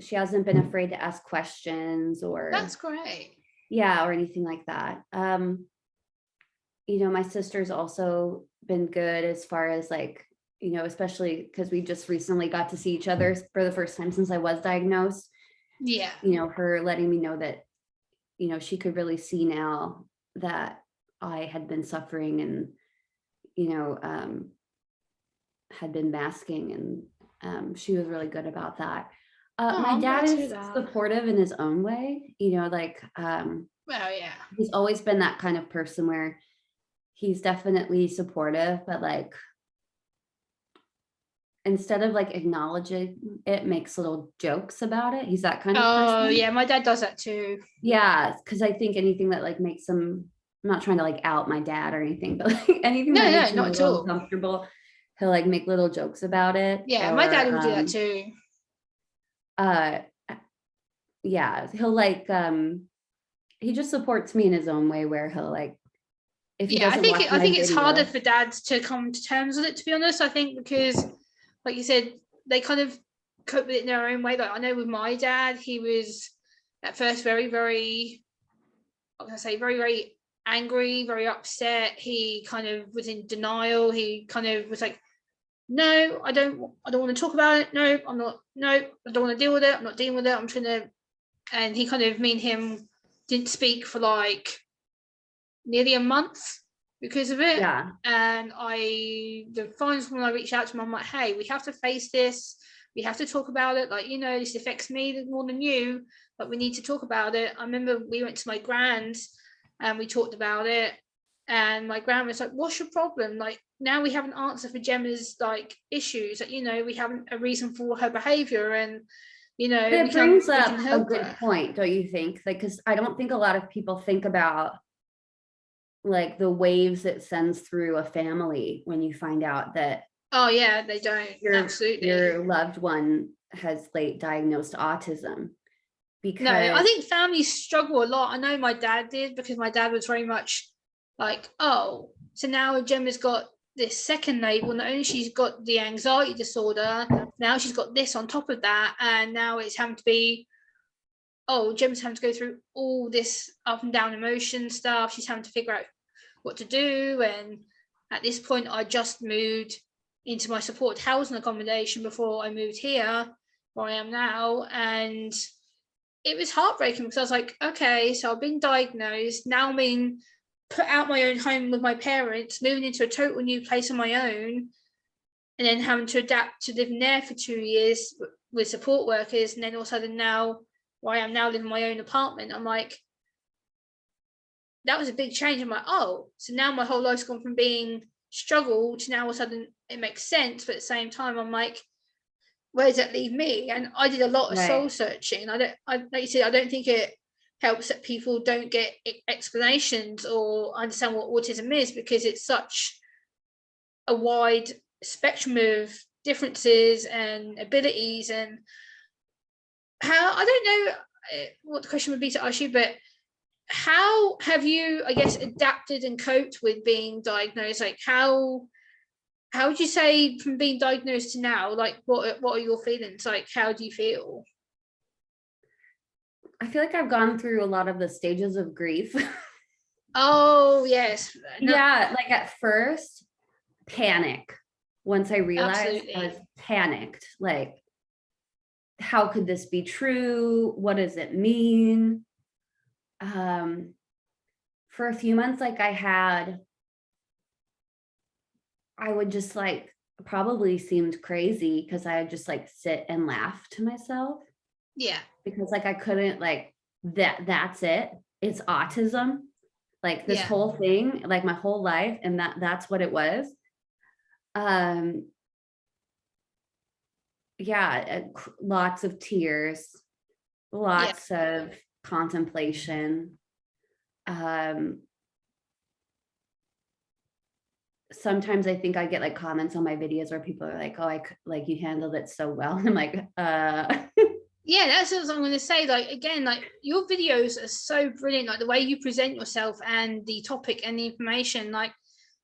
Speaker 2: She hasn't been afraid to ask questions, or
Speaker 1: that's great.
Speaker 2: Yeah, or anything like that. My sister's also been good as far as like, especially because we just recently got to see each other for the first time since I was diagnosed. Yeah. Her letting me know that, she could really see now that I had been suffering and, had been masking, and she was really good about that. My dad is supportive in his own way, like, well, yeah, he's always been that kind of person where he's definitely supportive, but like, instead of like acknowledging it, makes little jokes about it. He's that kind of person. Oh
Speaker 1: yeah, my dad does that too.
Speaker 2: Yeah, because I think anything that like makes him, I'm not trying to like out my dad or anything, but like anything that makes him a little uncomfortable, he'll like make little jokes about it.
Speaker 1: Yeah, my dad will do that too.
Speaker 2: Yeah, he'll like he just supports me in his own way, where he'll like, if he doesn't
Speaker 1: I think it's harder for dads to come to terms with it, to be honest. I think because, like you said, they kind of cope with it in their own way. Like, I know with my dad, he was at first very, very, what can I say, very, very angry, very upset. He kind of was in denial. He kind of was like, no, I don't want to talk about it. No, I'm not. No, I don't want to deal with it. I'm not dealing with it. I'm trying to. And he kind of, me and him didn't speak for like nearly a month because of it.
Speaker 2: Yeah.
Speaker 1: And the finals when I reached out to them, I'm like, hey, we have to face this. We have to talk about it. Like, this affects me more than you, but we need to talk about it. I remember we went to my grand's and we talked about it. And my grandma was like, what's your problem? Like, now we have an answer for Gemma's like issues. Like, we have a reason for her behavior, and
Speaker 2: It brings
Speaker 1: we
Speaker 2: up
Speaker 1: can
Speaker 2: a
Speaker 1: help
Speaker 2: good
Speaker 1: her.
Speaker 2: point, don't you think? Like, because I don't think a lot of people think about like the waves it sends through a family when you find out that
Speaker 1: Oh yeah, they don't. Absolutely.
Speaker 2: your loved one has late diagnosed autism.
Speaker 1: No, I
Speaker 2: Because
Speaker 1: think families struggle a lot. I know my dad did, because my dad was very much like, oh, so now Gemma's got this second label. Not only she's got the anxiety disorder, now she's got this on top of that, and now it's having to be, oh, Gemma's having to go through all this up and down emotion stuff. She's having to figure out what to do. And at this point, I just moved into my supported housing accommodation before I moved here, where I am now, and it was heartbreaking because I was like, okay, so I've been diagnosed, now I'm being put out my own home with my parents, moving into a total new place on my own, and then having to adapt to living there for 2 years with support workers, and then all of a sudden now, where I am now living in my own apartment, I'm like, that was a big change. I'm like, oh, so now my whole life's gone from being struggle to now all of a sudden it makes sense, but at the same time I'm like, where does that leave me? And I did a lot of soul searching. Like you said, I don't think it helps that people don't get explanations or understand what autism is, because it's such a wide spectrum of differences and abilities. And how, I don't know what the question would be to ask you, but how have you, I guess, adapted and coped with being diagnosed? Like, how would you say from being diagnosed to now, like what are your feelings? Like, how do you feel?
Speaker 2: I feel like I've gone through a lot of the stages of grief.
Speaker 1: Oh yes.
Speaker 2: No. Yeah, like at first, panic. Once I realized, I was panicked. Like, how could this be true? What does it mean? For a few months, like I would just like, probably seemed crazy because I would just like sit and laugh to myself.
Speaker 1: Yeah.
Speaker 2: Because like I couldn't, like, that's it. It's autism. Like this whole thing, like my whole life, and that's what it was. Yeah, lots of tears, lots of contemplation. Sometimes I think I get like comments on my videos where people are like, oh, like you handled it so well. And I'm like,
Speaker 1: Yeah, that's what I'm going to say. Like, again, like your videos are so brilliant. Like the way you present yourself and the topic and the information, like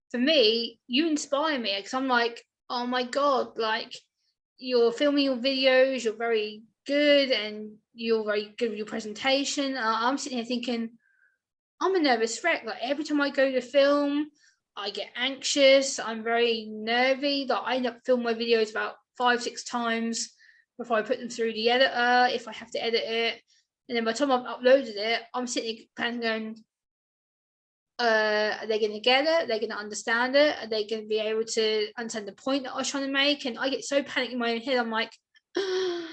Speaker 1: for me, you inspire me, because I'm like, oh my God, like you're filming your videos, you're very good, and you're very good with your presentation. I'm sitting here thinking, I'm a nervous wreck. Like every time I go to film, I get anxious. I'm very nervy. Like I end up filming my videos about 5-6 times before I put them through the editor, if I have to edit it. And then by the time I've uploaded it, I'm sitting there going, are they going to get it? Are they going to understand it? Are they going to be able to understand the point that I was trying to make? And I get so panicked in my own head. I'm like,
Speaker 2: I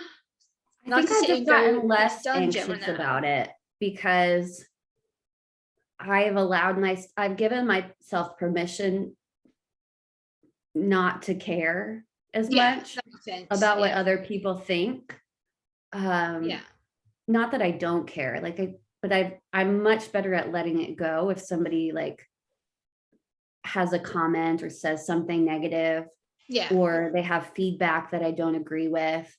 Speaker 2: think I've just gotten less anxious about it, because I've given myself permission not to care as much about what other people think. Not that I don't care, like I'm much better at letting it go if somebody like has a comment or says something negative, or they have feedback that I don't agree with,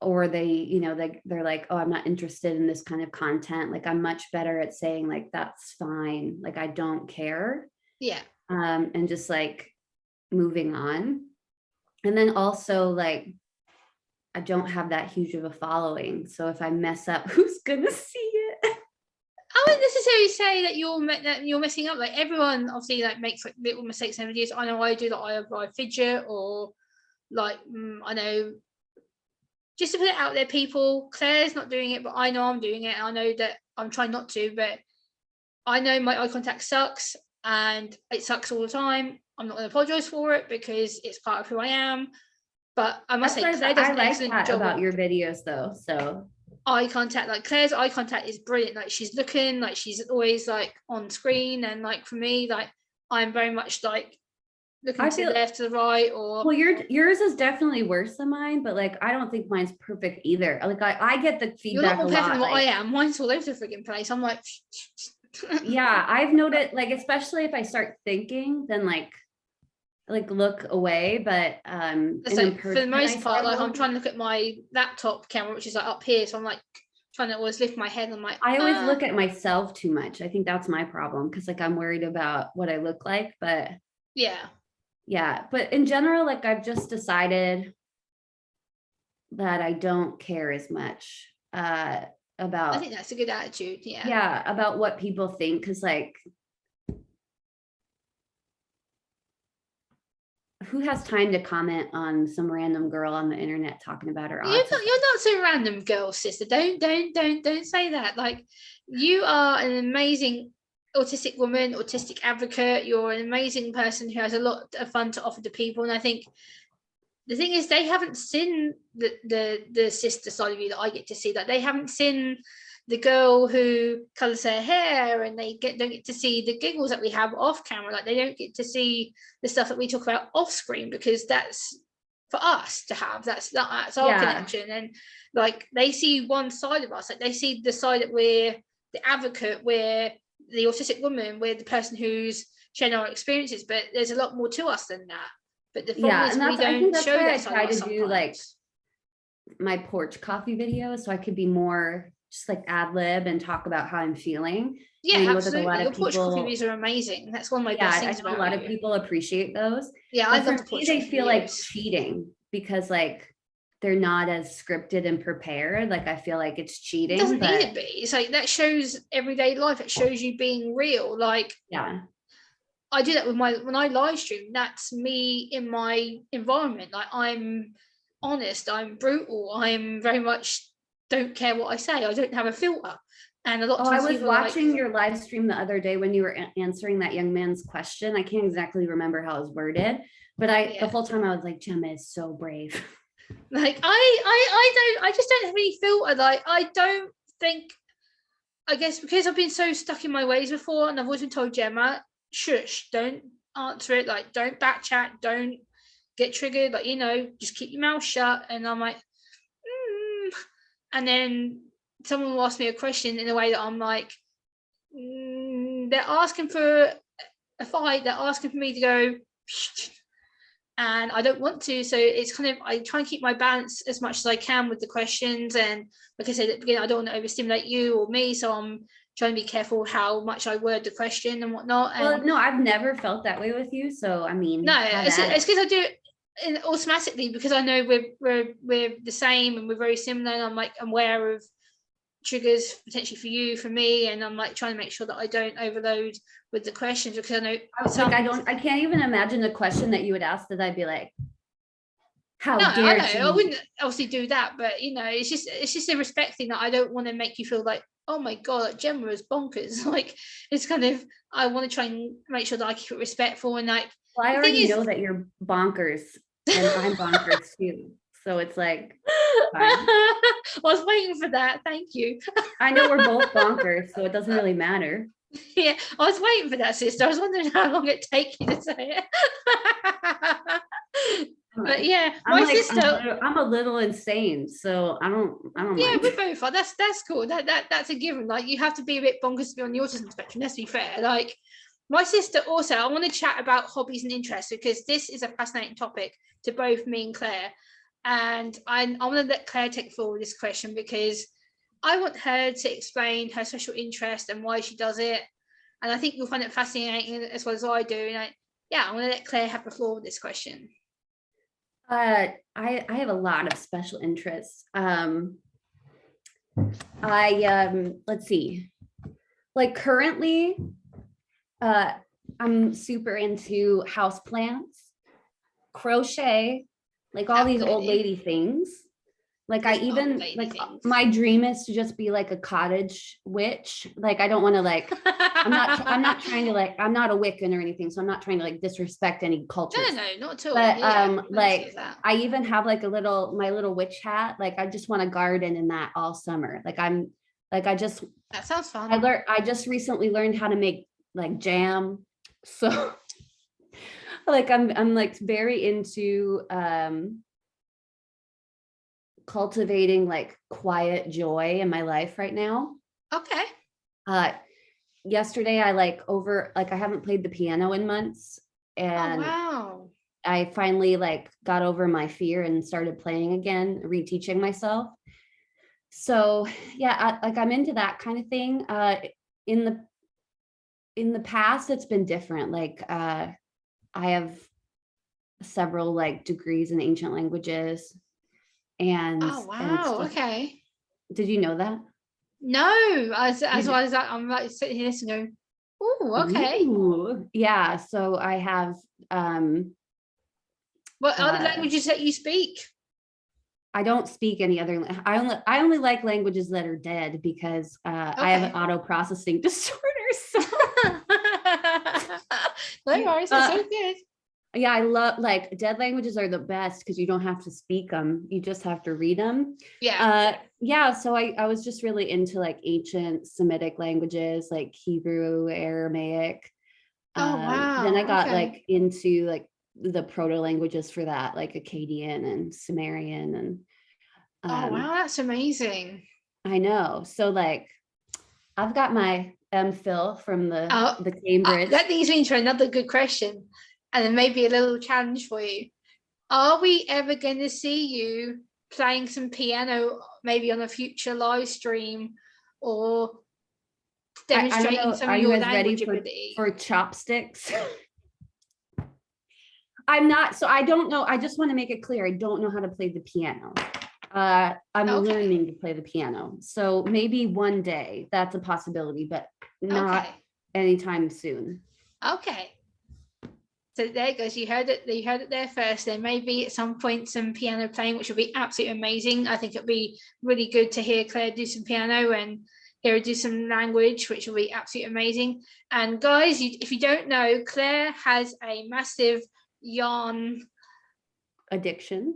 Speaker 2: or they're like, oh, I'm not interested in this kind of content. Like I'm much better at saying like, that's fine. Like I don't care. And just like moving on. And then also like, I don't have that huge of a following. So if I mess up, who's gonna see it?
Speaker 1: I wouldn't necessarily say that you're messing up. Like everyone obviously like makes like little mistakes in videos. I know I do that. I fidget, or like I know, just to put it out there, people, Claire's not doing it, but I know I'm doing it. And I know that I'm trying not to, but I know my eye contact sucks, and it sucks all the time. I'm not going to apologize for it because it's part of who I am. But I must say, Claire does an excellent job
Speaker 2: about your videos though. So
Speaker 1: eye contact, like Claire's eye contact is brilliant. Like she's looking, like she's always like on screen, and like for me, like I'm very much like looking to the left, to the right, or
Speaker 2: well, yours is definitely worse than mine, but like I don't think mine's perfect either. Like I get the feedback.
Speaker 1: You're a lot more perfect than what
Speaker 2: like,
Speaker 1: I am. Mine's all over the freaking place. I'm like,
Speaker 2: yeah, I've noted, like, especially if I start thinking, then like look away. But
Speaker 1: like, for the most part, like I'm trying to look at my laptop camera, which is like up here, so I'm like trying to always lift my head. I'm like,
Speaker 2: I always look at myself too much. I think that's my problem, because like I'm worried about what I look like. But yeah, but in general, like I've just decided that I don't care as much about,
Speaker 1: I think that's a good attitude.
Speaker 2: Yeah, about what people think, because like who has time to comment on some random girl on the internet talking about her autism?
Speaker 1: You're not so random, girl, sister. Don't say that. Like, you are an amazing autistic woman, autistic advocate. You're an amazing person who has a lot of fun to offer to people. And I think the thing is, they haven't seen the sister side of you that I get to see. That they haven't seen the girl who colors her hair, and they don't get to see the giggles that we have off camera. Like, they don't get to see the stuff that we talk about off screen, because that's for us to have. That's our connection. And like, they see one side of us. Like, they see the side that we're the advocate, we're the autistic woman, we're the person who's sharing our experiences, but there's a lot more to us than that. But the problem is, we don't show that side of us. I try to do like
Speaker 2: my porch coffee videos, so I could be more just like ad lib and talk about how I'm feeling.
Speaker 1: Yeah, absolutely. Your porch coffee videos are amazing. That's one of my best things about you.
Speaker 2: A lot of people appreciate those.
Speaker 1: Yeah, I love the porch coffee.
Speaker 2: They feel like cheating because like they're not as scripted and prepared. Like I feel like it's cheating.
Speaker 1: It doesn't need to be. It's like, that shows everyday life. It shows you being real. Like, I do that with when I live stream. That's me in my environment. Like, I'm honest, I'm brutal, I'm very much don't care what I say. I don't have a filter. And a lot of times
Speaker 2: I was watching your live stream the other day when you were answering that young man's question. I can't exactly remember how it was worded, but the whole time I was like, Gemma is so brave.
Speaker 1: Like, I just don't have any filter. Like, I don't think, I guess because I've been so stuck in my ways before, and I've always been told, Gemma, shush, don't answer it, like, don't back chat, don't get triggered, like, just keep your mouth shut. And I'm like, and then someone will ask me a question in a way that I'm like, they're asking for a fight, they're asking for me to go, and I don't want to. So it's kind of, I try and keep my balance as much as I can with the questions. And like I said at the beginning, I don't want to overstimulate you or me, so I'm trying to be careful how much I word the question and whatnot.
Speaker 2: Well, no, I've never felt that way with you, so I mean,
Speaker 1: no, it's because I do it automatically, because I know we're the same and we're very similar, and I'm like, I'm aware of triggers potentially for you, for me, and I'm like trying to make sure that I don't overload with the questions, because I know
Speaker 2: I can't even imagine the question that you would ask that I'd be like, how dare you?
Speaker 1: I wouldn't obviously do that, but it's just a respect thing, that I don't want to make you feel like, oh my god, Gemma is bonkers. Like, it's kind of, I want to try and make sure that I keep it respectful. And like,
Speaker 2: well, I already know that you're bonkers and I'm bonkers too, so it's like
Speaker 1: I was waiting for that. Thank you.
Speaker 2: I know we're both bonkers, so it doesn't really matter.
Speaker 1: Yeah, I was waiting for that, sister. I was wondering how long it'd take you to say it. But yeah, sister,
Speaker 2: I'm a little insane, so I don't
Speaker 1: yeah,
Speaker 2: mind.
Speaker 1: we both are. That's cool. That's a given. Like, you have to be a bit bonkers to be on the autism spectrum, let's be fair. Like, my sister also, I want to chat about hobbies and interests, because this is a fascinating topic to both me and Claire. And I want to let Claire take forward this question, because I want her to explain her special interest and why she does it. And I think you'll find it fascinating as well as I do. And I want to let Claire have the floor with this question.
Speaker 2: I have a lot of special interests. Let's see. Like, currently, I'm super into houseplants, crochet, like all these old lady things. Like
Speaker 1: There's
Speaker 2: I even
Speaker 1: lady
Speaker 2: like
Speaker 1: things.
Speaker 2: my dream is to just be like a cottage witch. Like I don't want to like I'm not trying to like I'm not a Wiccan or anything, so I'm not trying to like disrespect any cultures.
Speaker 1: No, not at all.
Speaker 2: But
Speaker 1: Yeah,
Speaker 2: like I even have like my little witch hat. Like I just want to garden in that all summer. Like
Speaker 1: that sounds fun.
Speaker 2: I just recently learned how to make like jam. So like I'm like very into cultivating like quiet joy in my life right now.
Speaker 1: Okay.
Speaker 2: Yesterday I I haven't played the piano in months,
Speaker 1: Oh
Speaker 2: and
Speaker 1: wow.
Speaker 2: I finally like got over my fear and started playing again, reteaching myself. So yeah, I'm into that kind of thing. In the in the past, it's been different. Like I have several like degrees in ancient languages, and
Speaker 1: Oh wow.
Speaker 2: stuff.
Speaker 1: Okay.
Speaker 2: Did you know that?
Speaker 1: No, as
Speaker 2: You
Speaker 1: well as that, I'm like sitting here listening, going, "Oh, okay."
Speaker 2: Ooh, yeah. So I have
Speaker 1: What other
Speaker 2: uh
Speaker 1: languages that you speak?
Speaker 2: I don't speak any other. I only like languages that are dead because I have an
Speaker 1: Okay.
Speaker 2: auto processing disorder. So
Speaker 1: No worries, it's so good.
Speaker 2: yeah, I love like dead languages are the best because you don't have to speak them; you just have to read them.
Speaker 1: Yeah.
Speaker 2: Yeah. So I was just really into like ancient Semitic languages like Hebrew, Aramaic.
Speaker 1: Oh
Speaker 2: Then I
Speaker 1: wow.
Speaker 2: got
Speaker 1: Okay.
Speaker 2: like into like the proto languages for that, like Akkadian and Sumerian, and
Speaker 1: Oh wow, that's amazing.
Speaker 2: I know. So like I've got my MPhil from
Speaker 1: Oh,
Speaker 2: the Cambridge.
Speaker 1: that leads me to another good question, and then maybe a little challenge for you. Are we ever going to see you playing some piano, maybe on a future live stream, or
Speaker 2: I don't
Speaker 1: demonstrating
Speaker 2: know.
Speaker 1: some
Speaker 2: Are
Speaker 1: of
Speaker 2: you
Speaker 1: your
Speaker 2: guys ready
Speaker 1: language ability?
Speaker 2: for chopsticks? I'm not. So I don't know. I just want to make it clear. I don't know how to play the piano. I'm
Speaker 1: Okay.
Speaker 2: learning to play the piano. So maybe one day that's a possibility, but not
Speaker 1: Okay.
Speaker 2: anytime soon.
Speaker 1: Okay. So there it goes. You heard it. You heard it there first. There may be at some point some piano playing, which will be absolutely amazing. I think it'd be really good to hear Claire do some piano and hear her do some language, which will be absolutely amazing. And guys, if you don't know, Claire has a massive yarn addiction.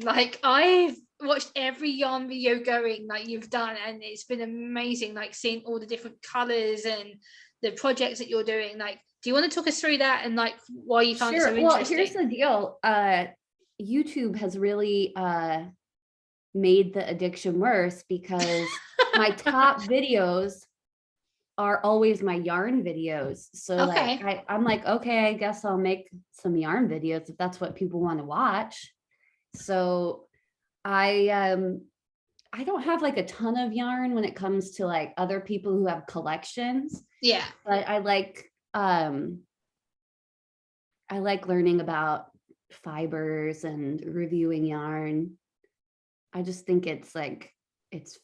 Speaker 1: Like I've watched every yarn video going like you've done, and it's been amazing. Like seeing all the different colors and the projects that you're doing. Like, do you want to talk us through that and like why you found it so
Speaker 2: Well,
Speaker 1: interesting?
Speaker 2: here's the deal. YouTube has really made the addiction worse because my top videos are always my yarn videos. So
Speaker 1: Okay.
Speaker 2: like I'm like, okay, I guess I'll make some yarn videos if that's what people want to watch. So I don't have like a ton of yarn when it comes to like other people who have collections,
Speaker 1: Yeah.
Speaker 2: but I like learning about fibers and reviewing yarn. I just think it's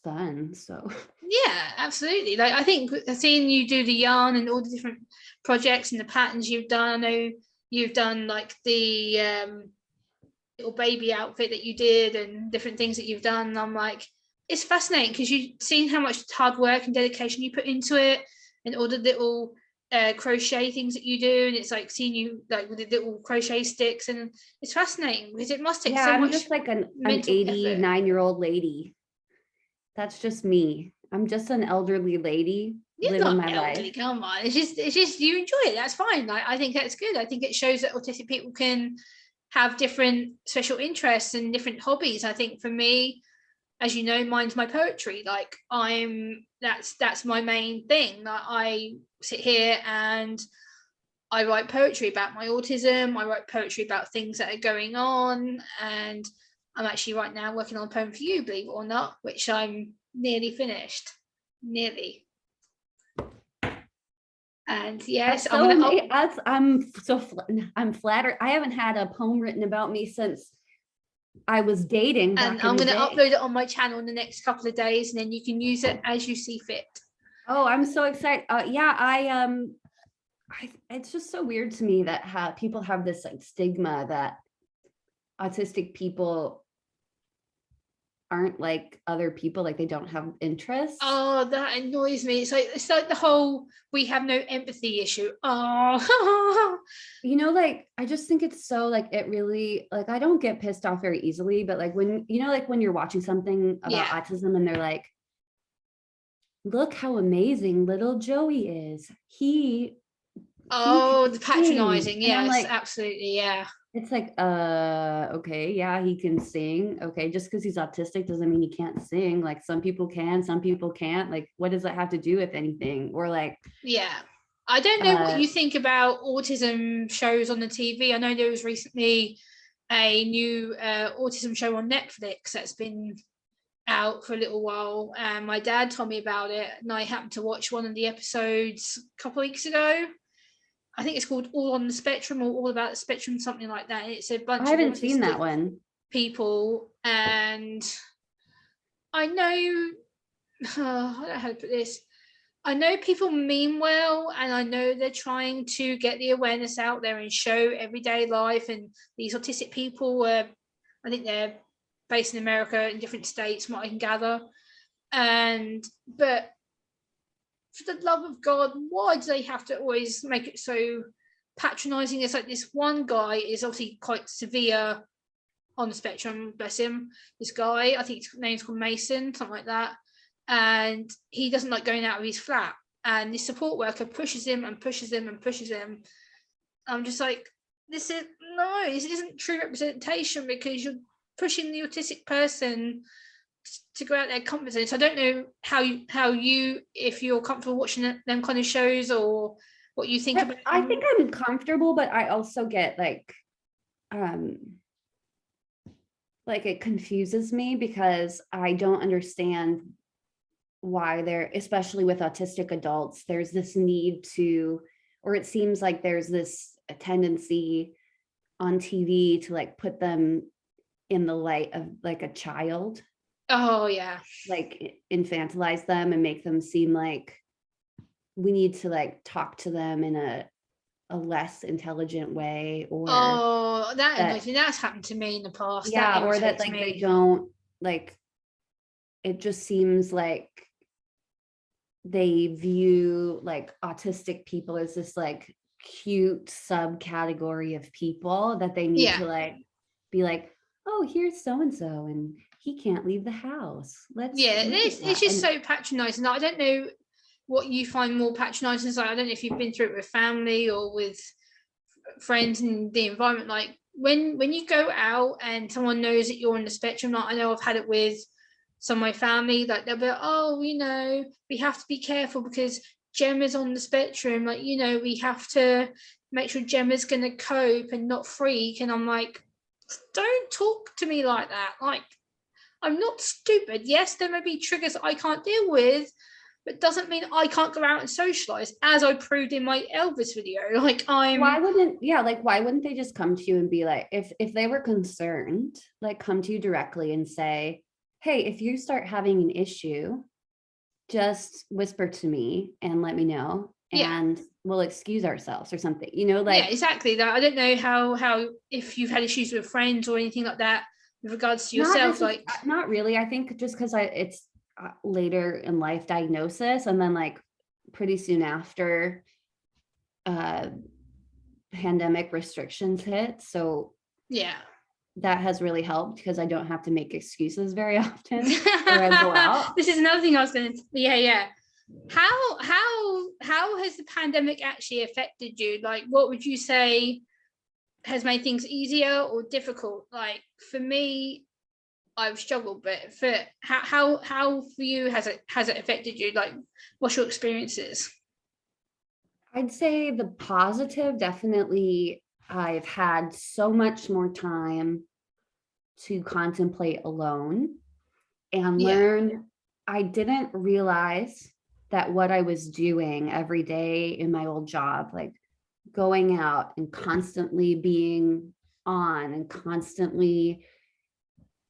Speaker 2: fun. So
Speaker 1: Yeah, absolutely. Like I think seeing you do the yarn and all the different projects and the patterns you've done. I know you've done like the little baby outfit that you did and different things that you've done. And I'm like, it's fascinating because you've seen how much hard work and dedication you put into it and all the little crochet things that you do. And it's like seeing you like with the little crochet sticks, and it's fascinating because it must take
Speaker 2: yeah,
Speaker 1: so
Speaker 2: I'm
Speaker 1: much
Speaker 2: just like an
Speaker 1: mental effort.
Speaker 2: 89-year-old lady. That's just me. I'm just an elderly lady
Speaker 1: You're
Speaker 2: living
Speaker 1: not
Speaker 2: my
Speaker 1: elderly,
Speaker 2: life.
Speaker 1: come on. It's just you enjoy it. That's fine. Like, I think that's good. I think it shows that autistic people can have different special interests and different hobbies. I think for me, as you know, mine's my poetry. Like that's my main thing. Like, I sit here and I write poetry about my autism. I write poetry about things that are going on, and I'm actually right now working on a poem for you, believe it or not, which I'm nearly finished. Nearly. And yes,
Speaker 2: That's so amazing. I'm flattered. I haven't had a poem written about me since I was dating
Speaker 1: and
Speaker 2: back in
Speaker 1: I'm
Speaker 2: the
Speaker 1: going to
Speaker 2: day.
Speaker 1: upload it on my channel in the next couple of days, and then you can use it as you see fit.
Speaker 2: Oh, I'm so excited. Yeah, it's just so weird to me that people have this like stigma that autistic people aren't like other people, like they don't have interests.
Speaker 1: Oh, that annoys me. It's like the whole we have no empathy issue. Oh,
Speaker 2: You know, like I just think it's so like it really like I don't get pissed off very easily, but like when you know, like when you're watching something about
Speaker 1: yeah.
Speaker 2: autism and they're like, look how amazing little Joey is. He
Speaker 1: Oh,
Speaker 2: can
Speaker 1: the
Speaker 2: sing.
Speaker 1: patronizing.
Speaker 2: And I'm
Speaker 1: Yes,
Speaker 2: like,
Speaker 1: absolutely. Yeah.
Speaker 2: it's like, okay, yeah, he can sing. Okay, just because he's autistic doesn't mean he can't sing. Like some people can, some people can't. Like, what does that have to do with anything? Or like,
Speaker 1: Yeah. I don't know what you think about autism shows on the TV. I know there was recently a new autism show on Netflix that's been out for a little while, and my dad told me about it, and I happened to watch one of the episodes a couple of weeks ago. I think it's called All on the Spectrum or All About the Spectrum, something like that. And it's a
Speaker 2: I
Speaker 1: bunch of
Speaker 2: haven't seen that
Speaker 1: autistic
Speaker 2: one.
Speaker 1: people, and I know I don't know how to put this. I know people mean well, and I know they're trying to get the awareness out there and show everyday life. And these autistic people I think they're based in America in different states, from what I can gather. But for the love of God, why do they have to always make it so patronizing? It's like this one guy is obviously quite severe on the spectrum, bless him. This guy, I think his name's called Mason, something like that. And he doesn't like going out of his flat. And the support worker pushes him and pushes him and pushes him. I'm just like, this isn't true representation, because you're pushing the autistic person to go out their comfort zone. So I don't know how you if you're comfortable watching them kind of shows, or what you think about
Speaker 2: I
Speaker 1: them.
Speaker 2: think I'm comfortable, but I also get um like it confuses me because I don't understand why there, especially with autistic adults, there's this need to, or it seems like there's this a tendency on TV to like put them in the light of like a child,
Speaker 1: Oh yeah.
Speaker 2: like infantilize them and make them seem like we need to like talk to them in a less intelligent way, or
Speaker 1: Oh, that annoys
Speaker 2: that,
Speaker 1: me. That's happened to me in the past. That
Speaker 2: yeah, or that
Speaker 1: irritates
Speaker 2: like they
Speaker 1: me.
Speaker 2: don't like, it just seems like they view like autistic people as this like cute subcategory of people that they need
Speaker 1: Yeah.
Speaker 2: to like be like, oh, here's so and so and he can't leave the house, let's
Speaker 1: Yeah,
Speaker 2: look at
Speaker 1: it's
Speaker 2: that.
Speaker 1: just
Speaker 2: And
Speaker 1: so patronizing. I don't know what you find more patronizing. Like, I don't know if you've been through it with family or with friends in the environment. Like when you go out and someone knows that you're on the spectrum. Like I know I've had it with some of my family. Like they'll be like, oh, we have to be careful because Gemma's on the spectrum. Like we have to make sure Gemma's going to cope and not freak. And I'm like, don't talk to me like that. Like, I'm not stupid. Yes, there may be triggers I can't deal with, but doesn't mean I can't go out and socialize, as I proved in my Elvis video. Like
Speaker 2: why wouldn't, yeah, like why wouldn't they just come to you and be like, if they were concerned, like come to you directly and say, hey, if you start having an issue, just whisper to me and let me know,
Speaker 1: yeah,
Speaker 2: and we'll excuse ourselves or something, you know,
Speaker 1: yeah,
Speaker 2: like
Speaker 1: exactly. That I don't know how if you've had issues with friends or anything like that with regards to
Speaker 2: not
Speaker 1: yourself.
Speaker 2: necessarily,
Speaker 1: Like,
Speaker 2: not really. I think just because it's later in life diagnosis, and then like pretty soon after uh pandemic restrictions hit, so
Speaker 1: yeah.
Speaker 2: that has really helped because I don't have to make excuses very often or I go out.
Speaker 1: This is another thing I was going to. Yeah. How has the pandemic actually affected you? Like, what would you say has made things easier or difficult? Like for me, I've struggled, but for how for you has it affected you? Like, what's your experiences?
Speaker 2: I'd say the positive, definitely, I've had so much more time to contemplate alone and
Speaker 1: Yeah,
Speaker 2: learn. I didn't realize that what I was doing every day in my old job, like going out and constantly being on and constantly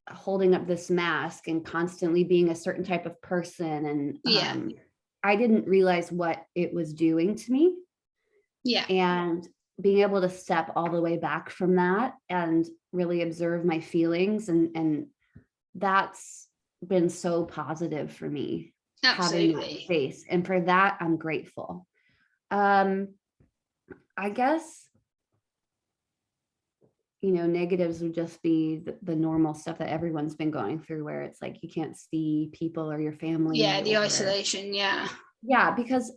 Speaker 2: holding up this mask and constantly being a certain type of person. And
Speaker 1: yeah,
Speaker 2: I didn't realize what it was doing to me.
Speaker 1: yeah,
Speaker 2: And being able to step all the way back from that and really observe my feelings, and that's been so positive for me, having that
Speaker 1: Absolutely.
Speaker 2: space. And for that, I'm grateful. I guess, negatives would just be the normal stuff that everyone's been going through, where it's like you can't see people or your
Speaker 1: Yeah,
Speaker 2: family,
Speaker 1: the
Speaker 2: or
Speaker 1: isolation. Yeah.
Speaker 2: yeah, because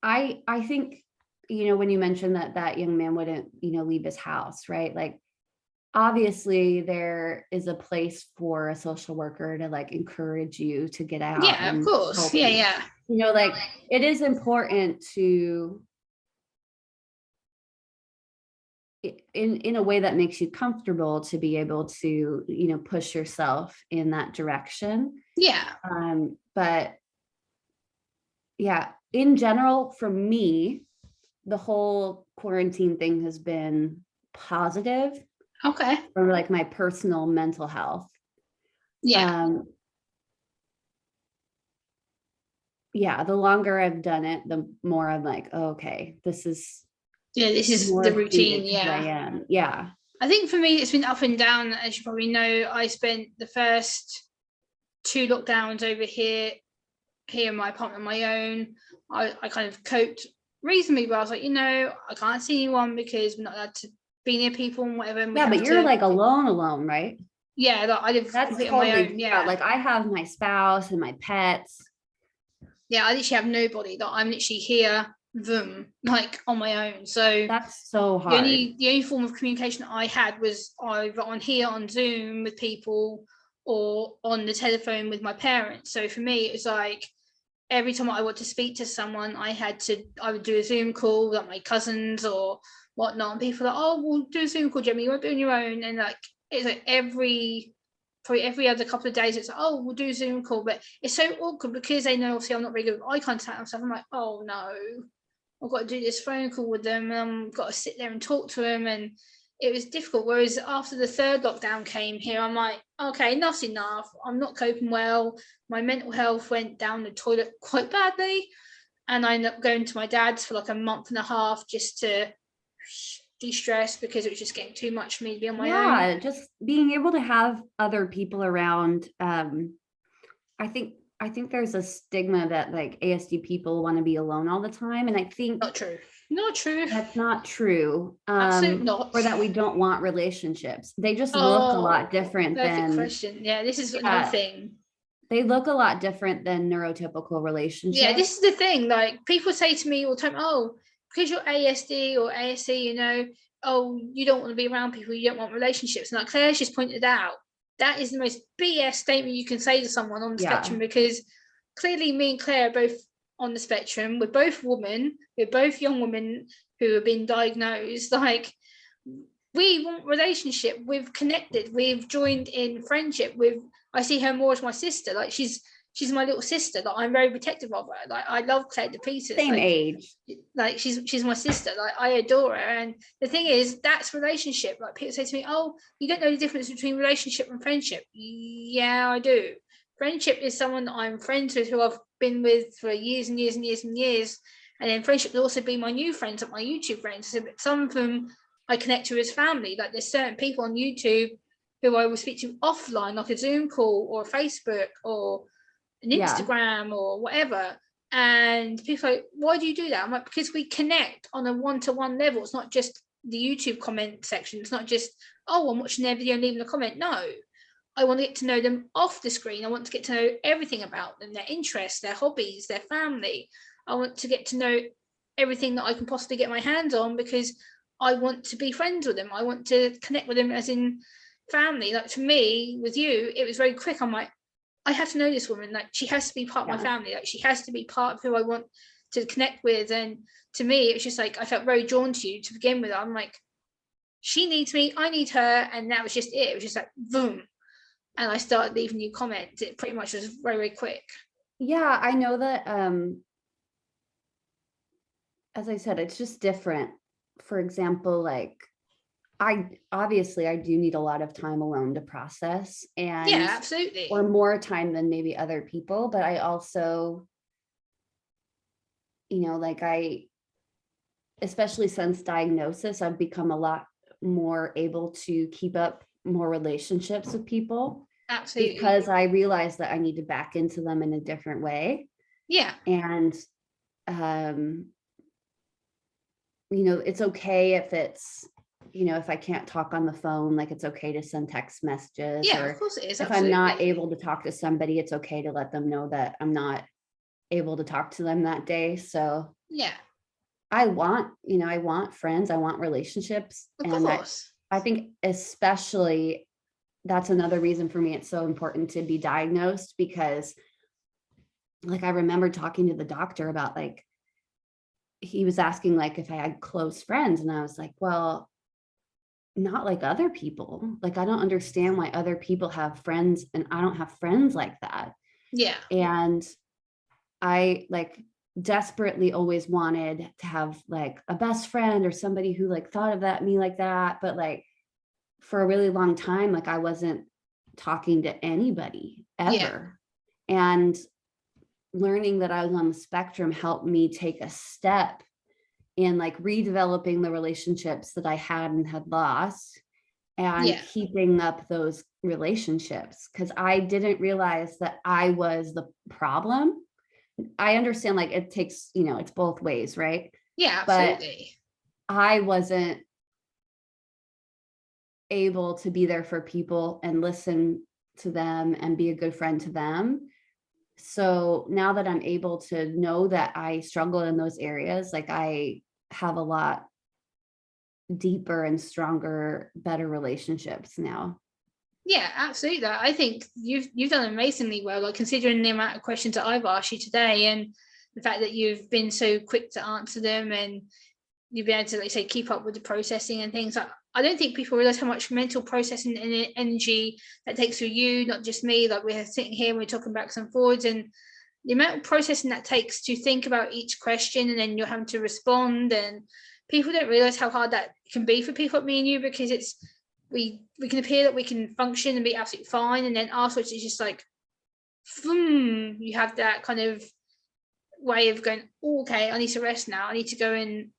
Speaker 2: I think, when you mentioned that young man wouldn't, leave his house, right? Like, obviously there is a place for a social worker to like encourage you to get out
Speaker 1: Yeah, of
Speaker 2: and
Speaker 1: course.
Speaker 2: help
Speaker 1: Yeah,
Speaker 2: you.
Speaker 1: yeah.
Speaker 2: Like, it is important to, in a way that makes you comfortable, to be able to, push yourself in that direction.
Speaker 1: Yeah.
Speaker 2: But yeah, in general, for me, the whole quarantine thing has been positive
Speaker 1: Okay.
Speaker 2: for like my personal mental health.
Speaker 1: Yeah.
Speaker 2: Yeah, the longer I've done it, the more I'm like, oh, okay, this is
Speaker 1: Yeah, this is the
Speaker 2: more
Speaker 1: routine.
Speaker 2: suited to who I
Speaker 1: Yeah.
Speaker 2: am. Yeah.
Speaker 1: I think for me, it's been up and down. As you probably know, I spent the first 2 lockdowns over here in my apartment on my own. I kind of coped reasonably well. I was like, I can't see anyone because we're not allowed to be near people and whatever. And we
Speaker 2: Yeah,
Speaker 1: have
Speaker 2: but you're
Speaker 1: to,
Speaker 2: like alone, right?
Speaker 1: yeah, like, I live
Speaker 2: That's
Speaker 1: completely on my
Speaker 2: totally
Speaker 1: own.
Speaker 2: different.
Speaker 1: Yeah.
Speaker 2: Like, I have my spouse and my pets.
Speaker 1: Yeah, I literally have nobody. That I'm literally here, boom, like on my own. So
Speaker 2: That's so
Speaker 1: the
Speaker 2: hard.
Speaker 1: only form of communication I had was either on here on Zoom with people or on the telephone with my parents. So for me, it was like every time I want to speak to someone, I would do a Zoom call with like my cousins or whatnot. And people are like, oh, we'll do a Zoom call, Jemmy, you won't be on your own. And like it's like probably every other couple of days, it's like, oh, we'll do a Zoom call. But it's so awkward because they know obviously I'm not very good with eye contact and stuff. I'm like, oh no, I've got to do this phone call with them, and I've got to sit there and talk to them, and it was difficult. Whereas after the third lockdown came here, I'm like, okay, enough's enough. I'm not coping well. My mental health went down the toilet quite badly, and I ended up going to my dad's for like a month and a half just to de-stress because it was just getting too much for me to be on my own.
Speaker 2: Yeah, just being able to have other people around. I think there's a stigma that like ASD people want to be alone all the time. And I think
Speaker 1: Not true. Not true.
Speaker 2: that's not true.
Speaker 1: Absolutely not.
Speaker 2: Or that we don't want relationships. They just look a lot
Speaker 1: Oh,
Speaker 2: different
Speaker 1: perfect
Speaker 2: than,
Speaker 1: question. Yeah, this is another
Speaker 2: yeah,
Speaker 1: thing.
Speaker 2: they look a lot different than neurotypical
Speaker 1: Yeah,
Speaker 2: relationships.
Speaker 1: this is the thing. Like people say to me all the time, "Oh, because you're ASD or ASC, oh, you don't want to be around people. You don't want relationships." And like Claire's just pointed out, that is the most BS statement you can say to someone on the
Speaker 2: Yeah.
Speaker 1: spectrum because clearly me and Claire are both on the spectrum. We're both women. We're both young women who have been diagnosed. Like we want relationship. We've connected. We've joined in friendship. I see her more as my sister. Like she's my little sister. Like I'm very protective of her. Like I love Claire to pieces.
Speaker 2: Same age.
Speaker 1: Like she's my sister. Like I adore her. And the thing is, that's relationship. Like people say to me, "Oh, you don't know the difference between relationship and friendship." Yeah, I do. Friendship is someone that I'm friends with who I've been with for years and years and years and years. And then friendship will also be my new friends, like my YouTube friends. So some of them I connect to as family. Like there's certain people on YouTube who I will speak to offline, like a Zoom call or a Facebook or an
Speaker 2: Yeah.
Speaker 1: Instagram or whatever. And people are like, why do you do that? I'm like, because we connect on a one-to-one level. It's not just the YouTube comment section. It's not just, oh, I'm watching their video and leaving a comment. No, I want to get to know them off the screen. I want to get to know everything about them, their interests, their hobbies, their family. I want to get to know everything that I can possibly get my hands on because I want to be friends with them. I want to connect with them as in family. Like to me, with you, it was very quick. I'm like, I have to know this woman. Like she has to be part of my
Speaker 2: Yeah.
Speaker 1: family. Like she has to be part of who I want to connect with. And to me, it was just like I felt very drawn to you to begin with. I'm like, she needs me, I need her, and that was just it. It was just like boom. And I started leaving you comments. It pretty much was very, very quick.
Speaker 2: Yeah, I know that as I said, it's just different. For example, like I do need a lot of time alone to process,
Speaker 1: Yeah,
Speaker 2: and
Speaker 1: absolutely.
Speaker 2: or more time than maybe other people, but I also, like especially since diagnosis, I've become a lot more able to keep up more relationships with people.
Speaker 1: Absolutely.
Speaker 2: because I realized that I need to back into them in a different way.
Speaker 1: Yeah.
Speaker 2: And, it's okay if it's, if I can't talk on the phone, like it's okay to send text messages,
Speaker 1: Yeah,
Speaker 2: or
Speaker 1: of course it is.
Speaker 2: if I'm not
Speaker 1: Absolutely.
Speaker 2: able to talk to somebody, it's okay to let them know that I'm not able to talk to them that day. So
Speaker 1: Yeah,
Speaker 2: I want friends, I want relationships.
Speaker 1: of
Speaker 2: And
Speaker 1: course.
Speaker 2: I think especially that's another reason for me it's so important to be diagnosed, because like I remember talking to the doctor about, like, he was asking like if I had close friends, and I was like, well, not like other people. Like, I don't understand why other people have friends and I don't have friends like that.
Speaker 1: Yeah.
Speaker 2: And I like desperately always wanted to have like a best friend or somebody who like thought of that me like that. But like for a really long time, like I wasn't talking to anybody
Speaker 1: Yeah.
Speaker 2: ever. And learning that I was on the spectrum helped me take a step in like redeveloping the relationships that I had and had lost, and
Speaker 1: Yeah.
Speaker 2: keeping up those relationships, because I didn't realize that I was the problem. I understand like it takes, it's both ways, right?
Speaker 1: Yeah,
Speaker 2: But
Speaker 1: absolutely.
Speaker 2: I wasn't able to be there for people and listen to them and be a good friend to them. So now that I'm able to know that I struggle in those areas, like I have a lot deeper and stronger, better relationships now.
Speaker 1: Yeah, absolutely. I think you've done amazingly well, like considering the amount of questions that I've asked you today, and the fact that you've been so quick to answer them, and you've been able to, like say, keep up with the processing and things. Like, I don't think people realize how much mental processing and energy that takes for you, not just me. Like we're sitting here and we're talking backs and forwards, and the amount of processing that takes to think about each question, and then you're having to respond. And people don't realize how hard that can be for people like me and you, because it's we can appear that we can function and be absolutely fine, and then afterwards it's just like, you have that kind of way of going, oh, okay, I need to rest now. I need to go and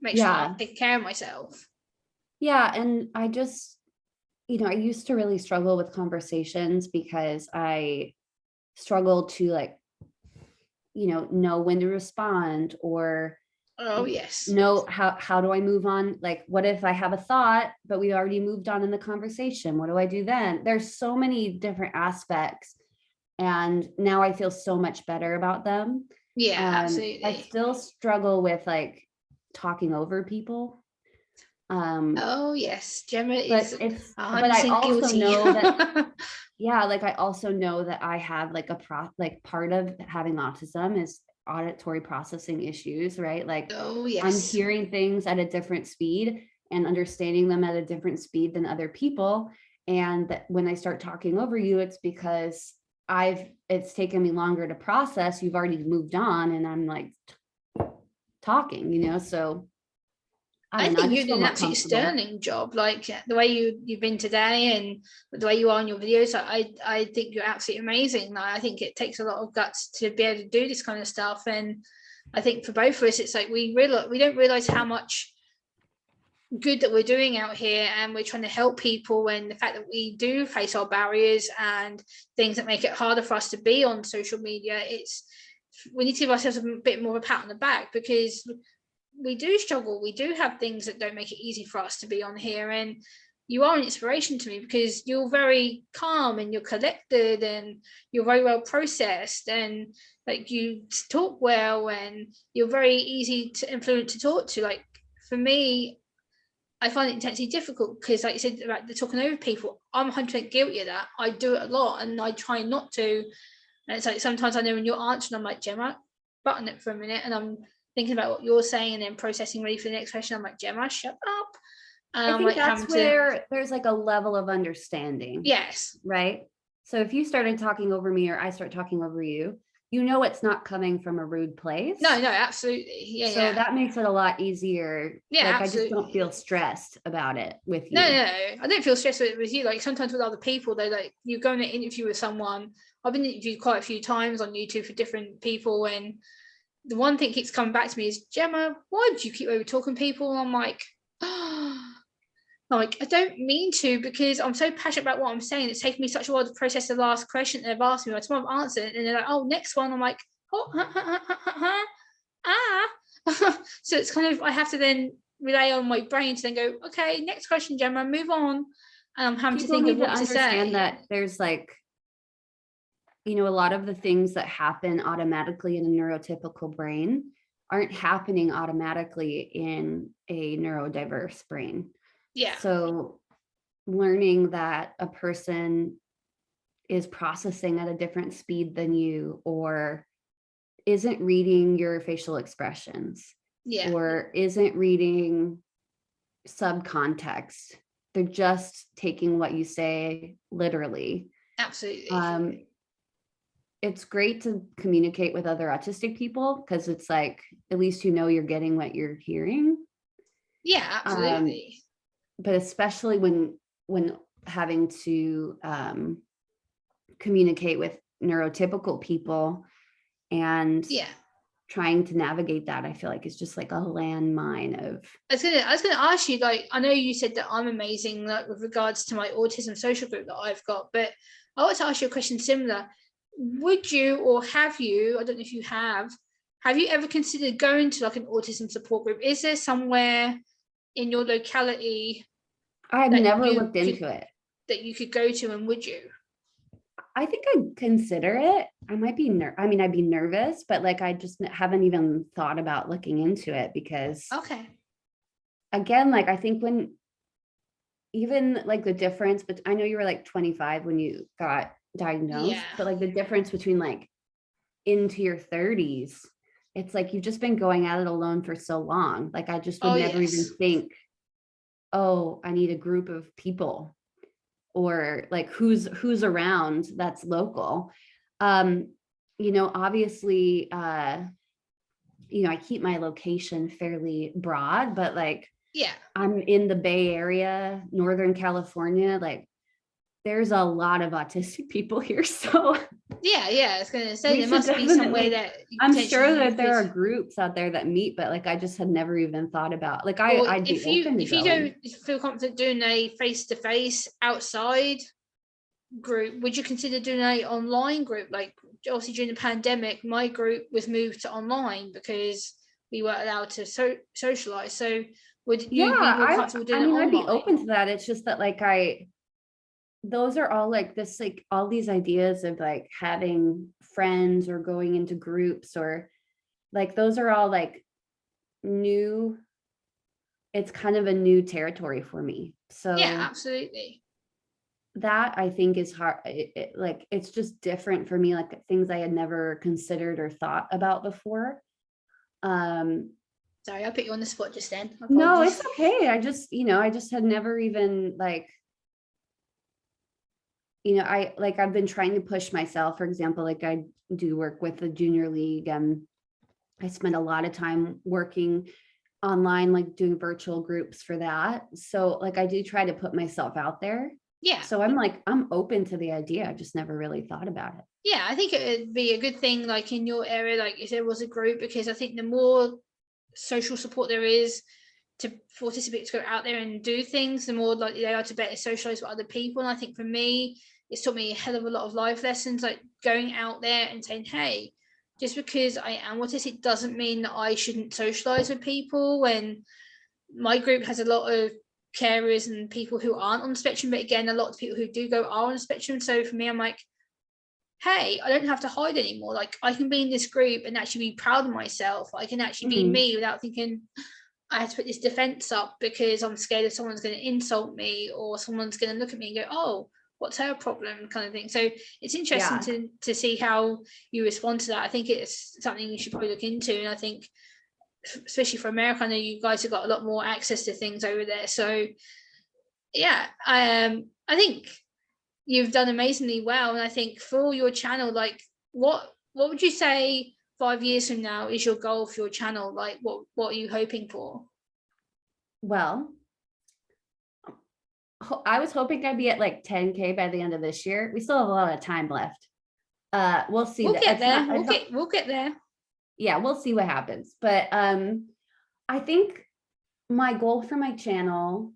Speaker 1: make sure I
Speaker 2: Yeah.
Speaker 1: take care of myself.
Speaker 2: Yeah. And I just, I used to really struggle with conversations because I struggled to like, know when to respond, or
Speaker 1: Oh yes.
Speaker 2: know how do I move on? Like, what if I have a thought, but we already moved on in the conversation? What do I do then? There's so many different aspects. And now I feel so much better about them.
Speaker 1: Yeah,
Speaker 2: I
Speaker 1: absolutely.
Speaker 2: still struggle with like talking over people.
Speaker 1: Oh yes, Gemma
Speaker 2: But
Speaker 1: is
Speaker 2: but I
Speaker 1: 100%
Speaker 2: also
Speaker 1: guilty.
Speaker 2: know that, yeah, like I also know that I have like like part of having autism is auditory processing issues, right? Like
Speaker 1: Oh
Speaker 2: I'm
Speaker 1: yes.
Speaker 2: hearing things at a different speed and understanding them at a different speed than other people. And that when I start talking over you, it's because it's taken me longer to process. You've already moved on, and I'm like talking. So I
Speaker 1: I
Speaker 2: don't know. I
Speaker 1: think you
Speaker 2: just
Speaker 1: did
Speaker 2: feel
Speaker 1: an
Speaker 2: more
Speaker 1: absolute
Speaker 2: comfortable.
Speaker 1: sterling job. Like the way you've been today, and the way you are in your videos. I think you're absolutely amazing. Like, I think it takes a lot of guts to be able to do this kind of stuff. And I think for both of us, it's like we don't realize how much good that we're doing out here, and we're trying to help people. And the fact that we do face our barriers and things that make it harder for us to be on social media, we need to give ourselves a bit more of a pat on the back, because we do struggle. We do have things that don't make it easy for us to be on here. And you are an inspiration to me, because you're very calm and you're collected and you're very well processed, and like you talk well, and you're very easy to influence to talk to. Like for me, I find it intensely difficult because, like you said about the talking over people, I'm 100% guilty of that. I do it a lot, and I try not to. And it's like sometimes I know when you're answering, I'm like, Gemma, button it for a minute, and I'm thinking about what you're saying and then processing ready for the next question. I'm like, Gemma, shut up. And
Speaker 2: I
Speaker 1: I'm
Speaker 2: think
Speaker 1: like
Speaker 2: that's
Speaker 1: having to,
Speaker 2: where there's like a level of understanding,
Speaker 1: yes.
Speaker 2: right? So if you started talking over me or I start talking over you, it's not coming from a rude
Speaker 1: No,
Speaker 2: place.
Speaker 1: no, absolutely. Yeah,
Speaker 2: So
Speaker 1: yeah.
Speaker 2: that makes it a lot easier.
Speaker 1: Yeah,
Speaker 2: Like I just don't
Speaker 1: absolutely.
Speaker 2: feel stressed about it with
Speaker 1: No,
Speaker 2: you.
Speaker 1: no, I don't feel stressed with you. Like sometimes with other people, they like you go in an interview with someone. I've been interviewed quite a few times on YouTube for different people, and the one thing keeps coming back to me is, Gemma, why do you keep over talking people? And I'm like, oh, Like, I don't mean to, because I'm so passionate about what I'm saying. It's taken me such a while to process the last question they've asked me. I've answered, and they're like, oh, next one. I'm like, oh, so it's kind of, I have to then rely on my brain to then go, okay, next question, Gemma, move on. And I'm having
Speaker 2: People
Speaker 1: to think
Speaker 2: need
Speaker 1: of
Speaker 2: to
Speaker 1: what to
Speaker 2: understand
Speaker 1: say.
Speaker 2: that there's like, you know, a lot of the things that happen automatically in a neurotypical brain aren't happening automatically in a neurodiverse brain.
Speaker 1: Yeah.
Speaker 2: So learning that a person is processing at a different speed than you, or isn't reading your facial expressions,
Speaker 1: Yeah.
Speaker 2: or isn't reading subcontext. They're just taking what you say literally.
Speaker 1: Absolutely.
Speaker 2: It's great to communicate with other autistic people because it's like, at least you know you're getting what you're hearing.
Speaker 1: Yeah, absolutely.
Speaker 2: But especially when having to communicate with neurotypical people and
Speaker 1: Yeah.
Speaker 2: trying to navigate that, I feel like it's just like a landmine of.
Speaker 1: I was gonna ask you, like, I know you said that I'm amazing, like, with regards to my autism social group that I've got, but I want to ask you a question similar. Would you, or have you, I don't know if you have you ever considered going to like an autism support group? Is there somewhere in your locality
Speaker 2: I've
Speaker 1: that
Speaker 2: never
Speaker 1: you
Speaker 2: looked into it.
Speaker 1: that you could go to, and would you?
Speaker 2: I think I'd consider it. I might be I'd be nervous, but like I just haven't even thought about looking into it because
Speaker 1: Okay.
Speaker 2: again, like I think when even like the difference, but I know you were like 25 when you got diagnosed,
Speaker 1: Yeah.
Speaker 2: but like the difference between like into your 30s, it's like you've just been going at it alone for so long. Like I just would
Speaker 1: Oh
Speaker 2: never even
Speaker 1: yes.
Speaker 2: think, oh, I need a group of people, or like who's around that's local. You know, obviously, you know, I keep my location fairly broad, but like
Speaker 1: Yeah.
Speaker 2: I'm in the Bay Area, Northern California, like there's a lot of autistic people here. So
Speaker 1: Yeah. I was gonna say
Speaker 2: we
Speaker 1: there
Speaker 2: should
Speaker 1: must be somewhere
Speaker 2: definitely,
Speaker 1: that
Speaker 2: I'm sure
Speaker 1: you
Speaker 2: that there
Speaker 1: could.
Speaker 2: are groups out there that meet, but like I just had never even thought about, like
Speaker 1: Or
Speaker 2: I'd be open to
Speaker 1: if you
Speaker 2: going.
Speaker 1: don't feel confident doing a face to face outside group, would you consider doing a online group? Like, obviously during the pandemic, my group was moved to online because we weren't allowed to socialize. So would
Speaker 2: Yeah,
Speaker 1: you be more comfortable
Speaker 2: I
Speaker 1: doing it
Speaker 2: mean, I'd be
Speaker 1: online?
Speaker 2: open to that. It's just that like those are all like this, like all these ideas of like having friends or going into groups, or like those are all like new. It's kind of a new territory for me.
Speaker 1: Yeah,
Speaker 2: So
Speaker 1: absolutely.
Speaker 2: that I think is hard. Like it's just different for me, like things I had never considered or thought about before. Um,
Speaker 1: Sorry, I put you on the spot just then.
Speaker 2: no,
Speaker 1: Apologies.
Speaker 2: it's okay. I just, you know, I just had never even like, you know, I've been trying to push myself. For example, like I do work with the junior league, and I spend a lot of time working online, like doing virtual groups for that. So like I do try to put myself out there.
Speaker 1: Yeah.
Speaker 2: So I'm like, I'm open to the idea. I just never really thought about it.
Speaker 1: Yeah, I think it would be a good thing, like in your area, like if there was a group, because I think the more social support there is to for participants to go out there and do things, the more likely they are to better socialize with other people. And I think for me, it's taught me a hell of a lot of life lessons, like going out there and saying, hey, just because I am autistic doesn't mean that I shouldn't socialize with people. When my group has a lot of carers and people who aren't on the spectrum, but again, a lot of people who do go are on the spectrum. So for me, I'm like, hey, I don't have to hide anymore. Like I can be in this group and actually be proud of myself. I can actually be
Speaker 2: Mhm.
Speaker 1: me without thinking I have to put this defense up because I'm scared if someone's going to insult me or someone's going to look at me and go, oh, what's her problem, kind of thing. So it's interesting
Speaker 2: Yeah.
Speaker 1: to see how you respond to that. I think it's something you should probably look into. And I think, especially for America, I know you guys have got a lot more access to things over there. So yeah, I think you've done amazingly well. And I think for your channel, like what would you say 5 years from now is your goal for your channel? Like what are you hoping for?
Speaker 2: Well, I was hoping I'd be at like 10K by the end of this year. We still have a lot of time left. We'll see
Speaker 1: We'll
Speaker 2: that.
Speaker 1: get
Speaker 2: It's
Speaker 1: there.
Speaker 2: not, it's not,
Speaker 1: We'll get there.
Speaker 2: yeah, we'll see what happens. But I think my goal for my channel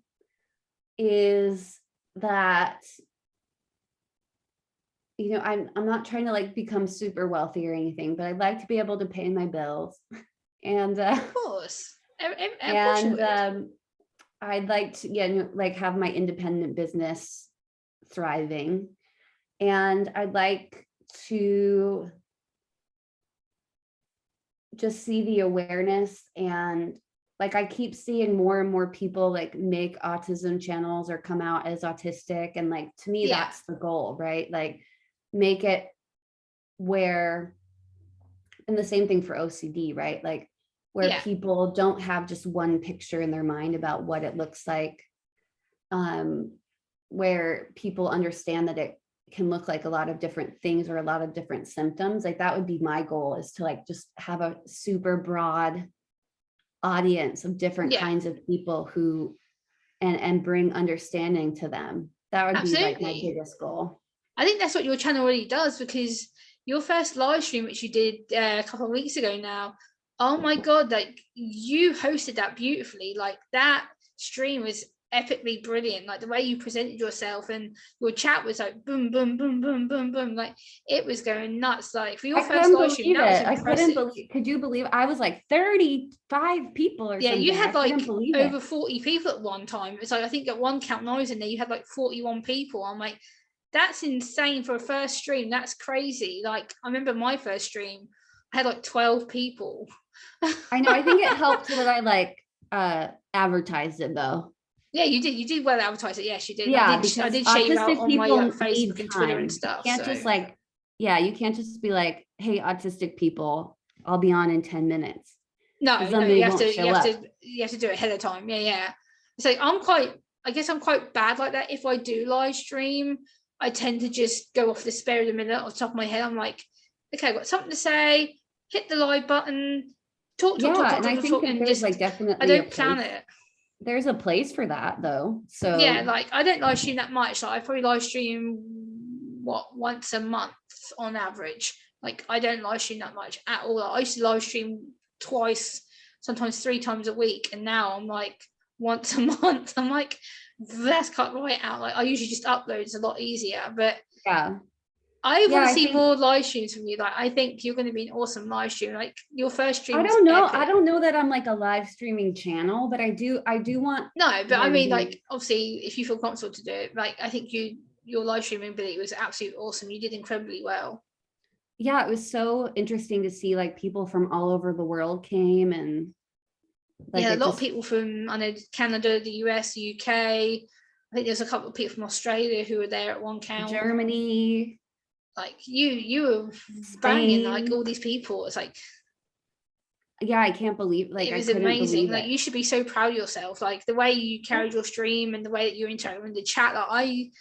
Speaker 2: is that, you know, I'm not trying to like become super wealthy or anything, but I'd like to be able to pay my bills. And
Speaker 1: Of course. Of course you
Speaker 2: and
Speaker 1: would.
Speaker 2: I'd like to, yeah, like have my independent business thriving. And I'd like to just see the awareness, and like I keep seeing more and more people like make autism channels or come out as autistic, and like to me
Speaker 1: Yeah.
Speaker 2: that's the goal, right? Like make it where, and the same thing for OCD, right? Like where
Speaker 1: Yeah.
Speaker 2: people don't have just one picture in their mind about what it looks like, um, where people understand that it can look like a lot of different things or a lot of different symptoms. Like that would be my goal, is to like just have a super broad audience of different
Speaker 1: Yeah.
Speaker 2: kinds of people who, and bring understanding to them. That would be like my
Speaker 1: Absolutely.
Speaker 2: biggest goal.
Speaker 1: I think that's what your channel really does, because your first live stream, which you did a couple of weeks ago now, oh my God, like you hosted that beautifully. Like that stream was epically brilliant. Like the way you presented yourself, and your chat was like boom, boom, boom, boom, boom, boom. Like it was going nuts. Like for your
Speaker 2: I
Speaker 1: first
Speaker 2: couldn't
Speaker 1: live stream,
Speaker 2: believe
Speaker 1: that was
Speaker 2: it. I couldn't
Speaker 1: impressive.
Speaker 2: believe, could you believe I was like 35 people or
Speaker 1: Yeah, you
Speaker 2: something? I
Speaker 1: had
Speaker 2: couldn't
Speaker 1: like
Speaker 2: believe it.
Speaker 1: over 40 people at one time. It's like I think at one count when I was in there, you had like 41 people. I'm like, that's insane for a first stream. That's crazy. Like I remember my first stream, I had like 12 people.
Speaker 2: I know. I think it helped that I like advertised it though.
Speaker 1: Yeah, you did. You did well advertise it. Yes, you did.
Speaker 2: Yeah,
Speaker 1: I
Speaker 2: because
Speaker 1: did share you out
Speaker 2: autistic
Speaker 1: on my like
Speaker 2: people need
Speaker 1: Facebook and Twitter and
Speaker 2: time. You
Speaker 1: stuff.
Speaker 2: can't
Speaker 1: So
Speaker 2: just like, yeah, you can't just be like, hey, autistic people, I'll be on in 10 minutes. Because
Speaker 1: no,
Speaker 2: then
Speaker 1: you
Speaker 2: they
Speaker 1: have
Speaker 2: won't
Speaker 1: to,
Speaker 2: show up.
Speaker 1: you have to do it ahead of time. Yeah, yeah. So I guess I'm quite bad like that. If I do live stream, I tend to just go off the spur of the minute off the top of my head. I'm like, okay, I've got something to say. Hit the live button. Talk, talk, talk,
Speaker 2: Yeah,
Speaker 1: talk,
Speaker 2: and I
Speaker 1: talk, talk,
Speaker 2: think
Speaker 1: talk,
Speaker 2: that
Speaker 1: and
Speaker 2: there's
Speaker 1: just
Speaker 2: like
Speaker 1: I
Speaker 2: definitely a
Speaker 1: don't plan
Speaker 2: place.
Speaker 1: it.
Speaker 2: There's a place for that though.
Speaker 1: Yeah,
Speaker 2: So
Speaker 1: like I don't live stream that much. Like I probably live stream once a month on average. Like I don't live stream that much at all. Like, I used to live stream twice, sometimes 3 times a week, and now I'm like once a month. I'm like, that's cut right out. Like I usually just upload. It's a lot easier. But
Speaker 2: yeah.
Speaker 1: I
Speaker 2: Yeah,
Speaker 1: want to
Speaker 2: I
Speaker 1: see
Speaker 2: think,
Speaker 1: more live streams from you. Like I think you're going to be an awesome live stream. Like your first stream
Speaker 2: I
Speaker 1: was
Speaker 2: don't know. I
Speaker 1: epic.
Speaker 2: don't know that I'm like a live streaming channel, but I do want
Speaker 1: No, but I
Speaker 2: there to
Speaker 1: mean,
Speaker 2: be.
Speaker 1: like, obviously, if you feel comfortable to do it, like, I think your live streaming ability was absolutely awesome. You did incredibly well.
Speaker 2: Yeah, it was so interesting to see like people from all over the world came, and like
Speaker 1: Yeah, a
Speaker 2: it
Speaker 1: lot of
Speaker 2: just,
Speaker 1: people from I know Canada, the US, the UK. I think there's a couple of people from Australia who were there at one count.
Speaker 2: Germany,
Speaker 1: Like you were banging like
Speaker 2: Spain.
Speaker 1: all these people. It's like
Speaker 2: Yeah, I can't believe, like
Speaker 1: it
Speaker 2: I
Speaker 1: was
Speaker 2: couldn't
Speaker 1: amazing.
Speaker 2: believe
Speaker 1: Like
Speaker 2: it.
Speaker 1: you should be so proud of yourself. Like the way you carried your stream and the way that you interacted in the chat. Like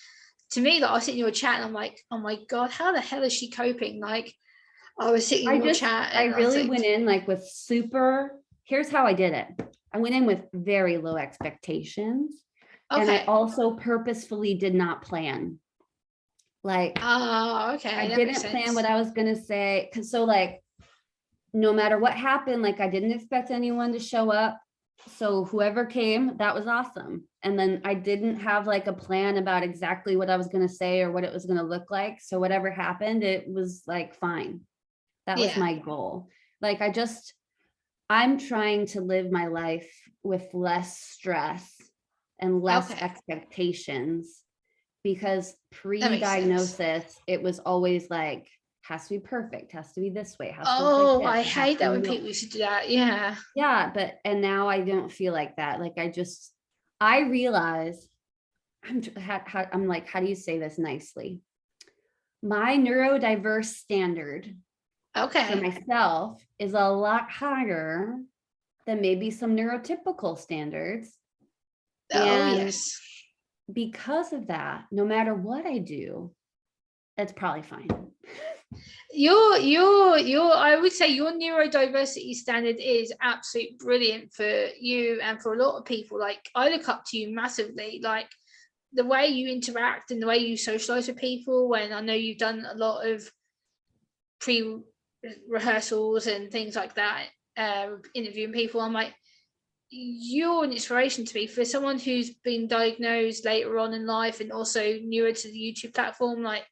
Speaker 1: to me, like I was sitting in your chat and I'm like, oh my God, how the hell is she coping? Like I was sitting in your chat
Speaker 2: I
Speaker 1: and I was
Speaker 2: really
Speaker 1: like,
Speaker 2: went in like with super, here's how I did it. I went in with very low expectations. And I
Speaker 1: okay.
Speaker 2: also purposefully did not plan. Like
Speaker 1: Oh,
Speaker 2: I
Speaker 1: okay, that makes
Speaker 2: didn't plan what
Speaker 1: sense.
Speaker 2: I was gonna say. Cause so like no matter what happened, like I didn't expect anyone to show up. So whoever came, that was awesome. And then I didn't have like a plan about exactly what I was gonna say or what it was gonna look like. So whatever happened, it was like fine. That was
Speaker 1: Yeah.
Speaker 2: my goal. Like I'm trying to live my life with less stress and less
Speaker 1: Okay.
Speaker 2: expectations, because
Speaker 1: That makes sense.
Speaker 2: pre-diagnosis, it was always like, has to be perfect, has to be this way, has to look like
Speaker 1: Oh,
Speaker 2: this,
Speaker 1: I
Speaker 2: it has
Speaker 1: hate
Speaker 2: to
Speaker 1: that when
Speaker 2: look.
Speaker 1: people used to do that. Yeah.
Speaker 2: Yeah, but and now I don't feel like that. Like I realize I'm like, how do you say this nicely? My neurodiverse standard for
Speaker 1: Okay.
Speaker 2: myself is a lot higher than maybe some neurotypical standards.
Speaker 1: Oh,
Speaker 2: And
Speaker 1: yes.
Speaker 2: because of that, no matter what I do, that's probably fine.
Speaker 1: Your I would say your neurodiversity standard is absolutely brilliant for you and for a lot of people. Like I look up to you massively. Like the way you interact and the way you socialize with people, when I know you've done a lot of pre rehearsals and things like that, interviewing people, I'm like, you're an inspiration to me for someone who's been diagnosed later on in life and also newer to the YouTube platform. Like,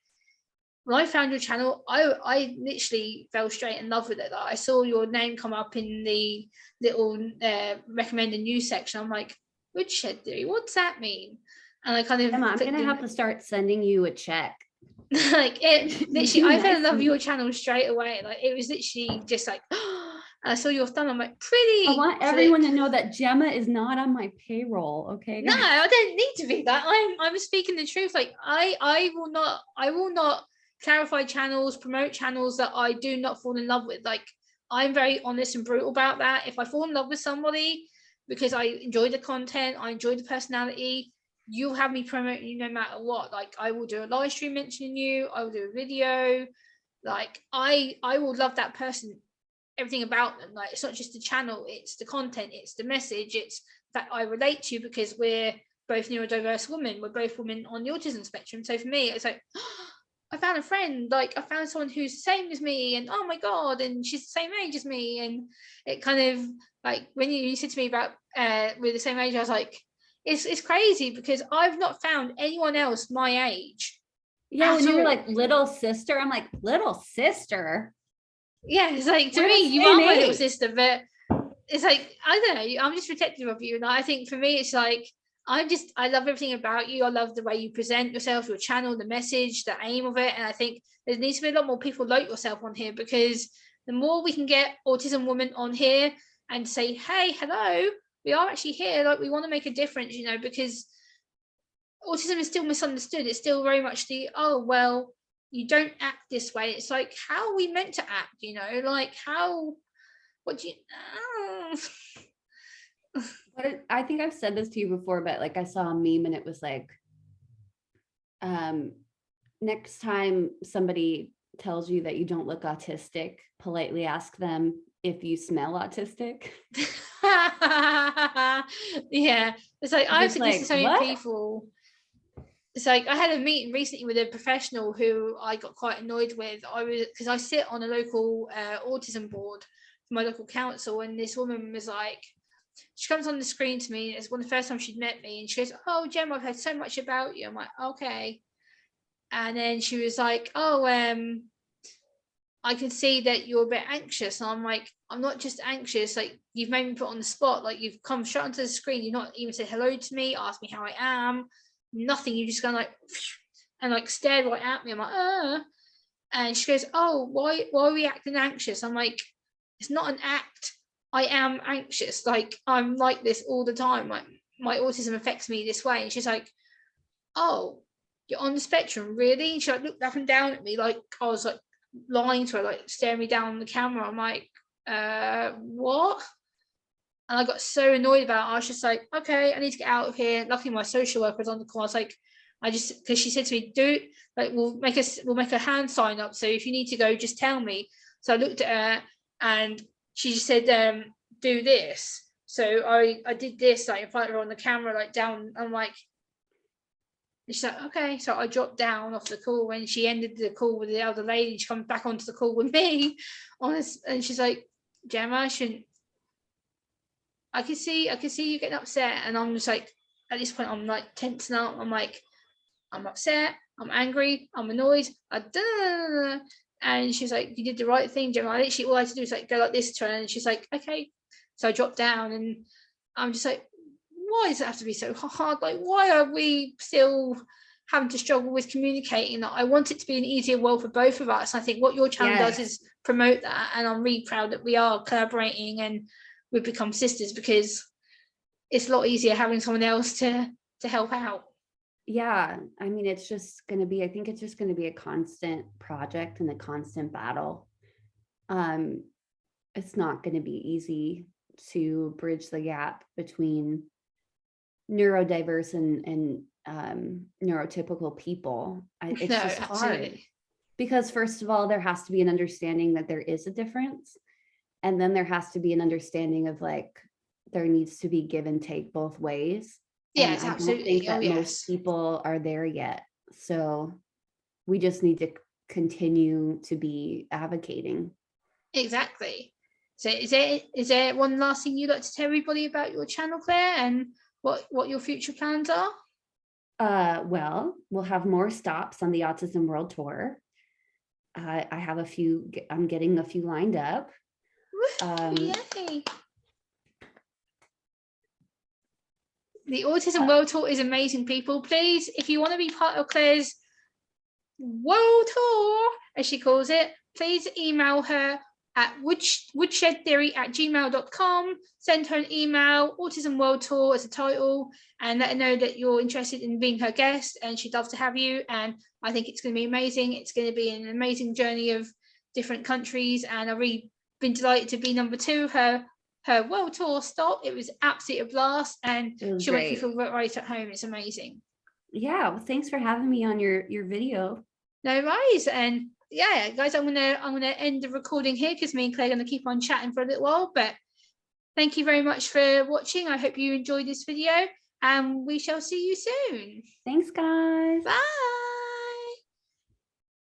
Speaker 1: when I found your channel, I literally fell straight in love with it. Like, I saw your name come up in the little recommended news section. I'm like, Woodshed theory, what's that mean? And I kind of
Speaker 2: Emma, I'm gonna have to start sending you a check.
Speaker 1: like it literally, I fell in love with your channel straight away. Like, it was literally just like, I saw your thumb. I'm like, pretty.
Speaker 2: I want everyone to know that Gemma is not on my payroll. Okay,
Speaker 1: guys. No, I don't need to be that. I'm speaking the truth. Like, I will not clarify channels, promote channels that I do not fall in love with. Like, I'm very honest and brutal about that. If I fall in love with somebody because I enjoy the content, I enjoy the personality, you'll have me promoting you no matter what. Like, I will do a live stream mentioning you, I will do a video. Like, I will love that person, everything about them. Like, it's not just the channel, it's the content, it's the message, it's that I relate to, because we're both neurodiverse women, we're both women on the autism spectrum. So for me, it's like, I found a friend, like I found someone who's the same as me, and oh my god, and she's the same age as me. And it kind of, like, when you said to me about we're the same age, I was like, it's crazy, because I've not found anyone else my age.
Speaker 2: Yeah, when you were like little sister, I'm like, little sister.
Speaker 1: Yeah, it's like, to me, you are my little sister, but it's like, I don't know, I'm just protective of you. And I think for me, it's like, I love everything about you. I love the way you present yourself, your channel, the message, the aim of it. And I think there needs to be a lot more people like yourself on here, because the more we can get autism women on here and say, hey, hello, we are actually here, like, we want to make a difference, you know, because autism is still misunderstood. It's still very much the, oh, well, you don't act this way. It's like, how are we meant to act, you know, like, how, what do you
Speaker 2: But I think I've said this to you before, but like I saw a meme and it was like, next time somebody tells you that you don't look autistic, politely ask them if you smell autistic.
Speaker 1: Yeah, it's like, I've said this to so many
Speaker 2: what?
Speaker 1: people. It's like, I had a meeting recently with a professional who I got quite annoyed with. Because I sit on a local autism board for my local council, and this woman was like, she comes on the screen to me, it's one of the first times she'd met me, and she goes, oh, Gemma, I've heard so much about you. I'm like, okay. And then she was like, oh, I can see that you're a bit anxious. And I'm like, I'm not just anxious, like, you've made me put on the spot, like, you've come straight onto the screen, you've not even said hello to me, asked me how I am, nothing. You just go like, and like stared right at me. I'm like, and she goes, oh, why are we acting anxious? I'm like, it's not an act. I am anxious. Like, I'm like this all the time. Like, my autism affects me this way. And she's like, oh, you're on the spectrum, really? And she like looked up and down at me like I was like lying to her, like staring me down on the camera. I'm like, what? And I got so annoyed about it. I was just like, okay, I need to get out of here. Luckily, my social worker was on the call. I was like, because she said to me, we'll make a hand sign up. So if you need to go, just tell me. So I looked at her and she just said, do this. So I did this, like, in front of her on the camera, like down. I'm like, she's like, okay. So I dropped down off the call. When she ended the call with the other lady, she comes back onto the call with me, and she's like, Gemma, I can see you getting upset. And I'm just like, at this point, I'm like tensing up. I'm like, I'm upset, I'm angry, I'm annoyed. And she's like, you did the right thing, Gemma. Literally, all I had to do is like go like this to her, and she's like, okay. So I dropped down, and I'm just like, why does it have to be so hard? Like, why are we still having to struggle with communicating? I want it to be an easier world for both of us. I think what your channel does is promote that, and I'm really proud that we are collaborating and we've become sisters, because it's a lot easier having someone else to help out.
Speaker 2: Yeah, I mean, I think it's just going to be a constant project and a constant battle. It's not going to be easy to bridge the gap between neurodiverse and neurotypical people. It's just hard, because first of all, there has to be an understanding that there is a difference. And then there has to be an understanding of like, there needs to be give and take both ways.
Speaker 1: Yes,
Speaker 2: and
Speaker 1: absolutely.
Speaker 2: I don't think that most people are there yet. So we just need to continue to be advocating.
Speaker 1: Exactly. So is there one last thing you'd like to tell everybody about your channel, Claire, and what your future plans are?
Speaker 2: Well, we'll have more stops on the Autism World Tour. I have a few, I'm getting a few lined up.
Speaker 1: Yay. The Autism World Tour is amazing, people. Please, if you want to be part of Claire's World Tour, as she calls it, please email her at woodshedtheory@gmail.com. Send her an email, Autism World Tour as a title, and let her know that you're interested in being her guest, and she'd love to have you. And I think it's going to be amazing. It's going to be an amazing journey of different countries, and I've really been delighted to be number 2 of her world tour stop. It was absolutely a blast, and she'll make you feel right at home. It's amazing.
Speaker 2: Yeah, well, thanks for having me on your video.
Speaker 1: No worries. And yeah, guys, I'm gonna end the recording here because me and Claire are gonna keep on chatting for a little while. But thank you very much for watching. I hope you enjoyed this video, and we shall see you soon.
Speaker 2: Thanks, guys.
Speaker 1: Bye.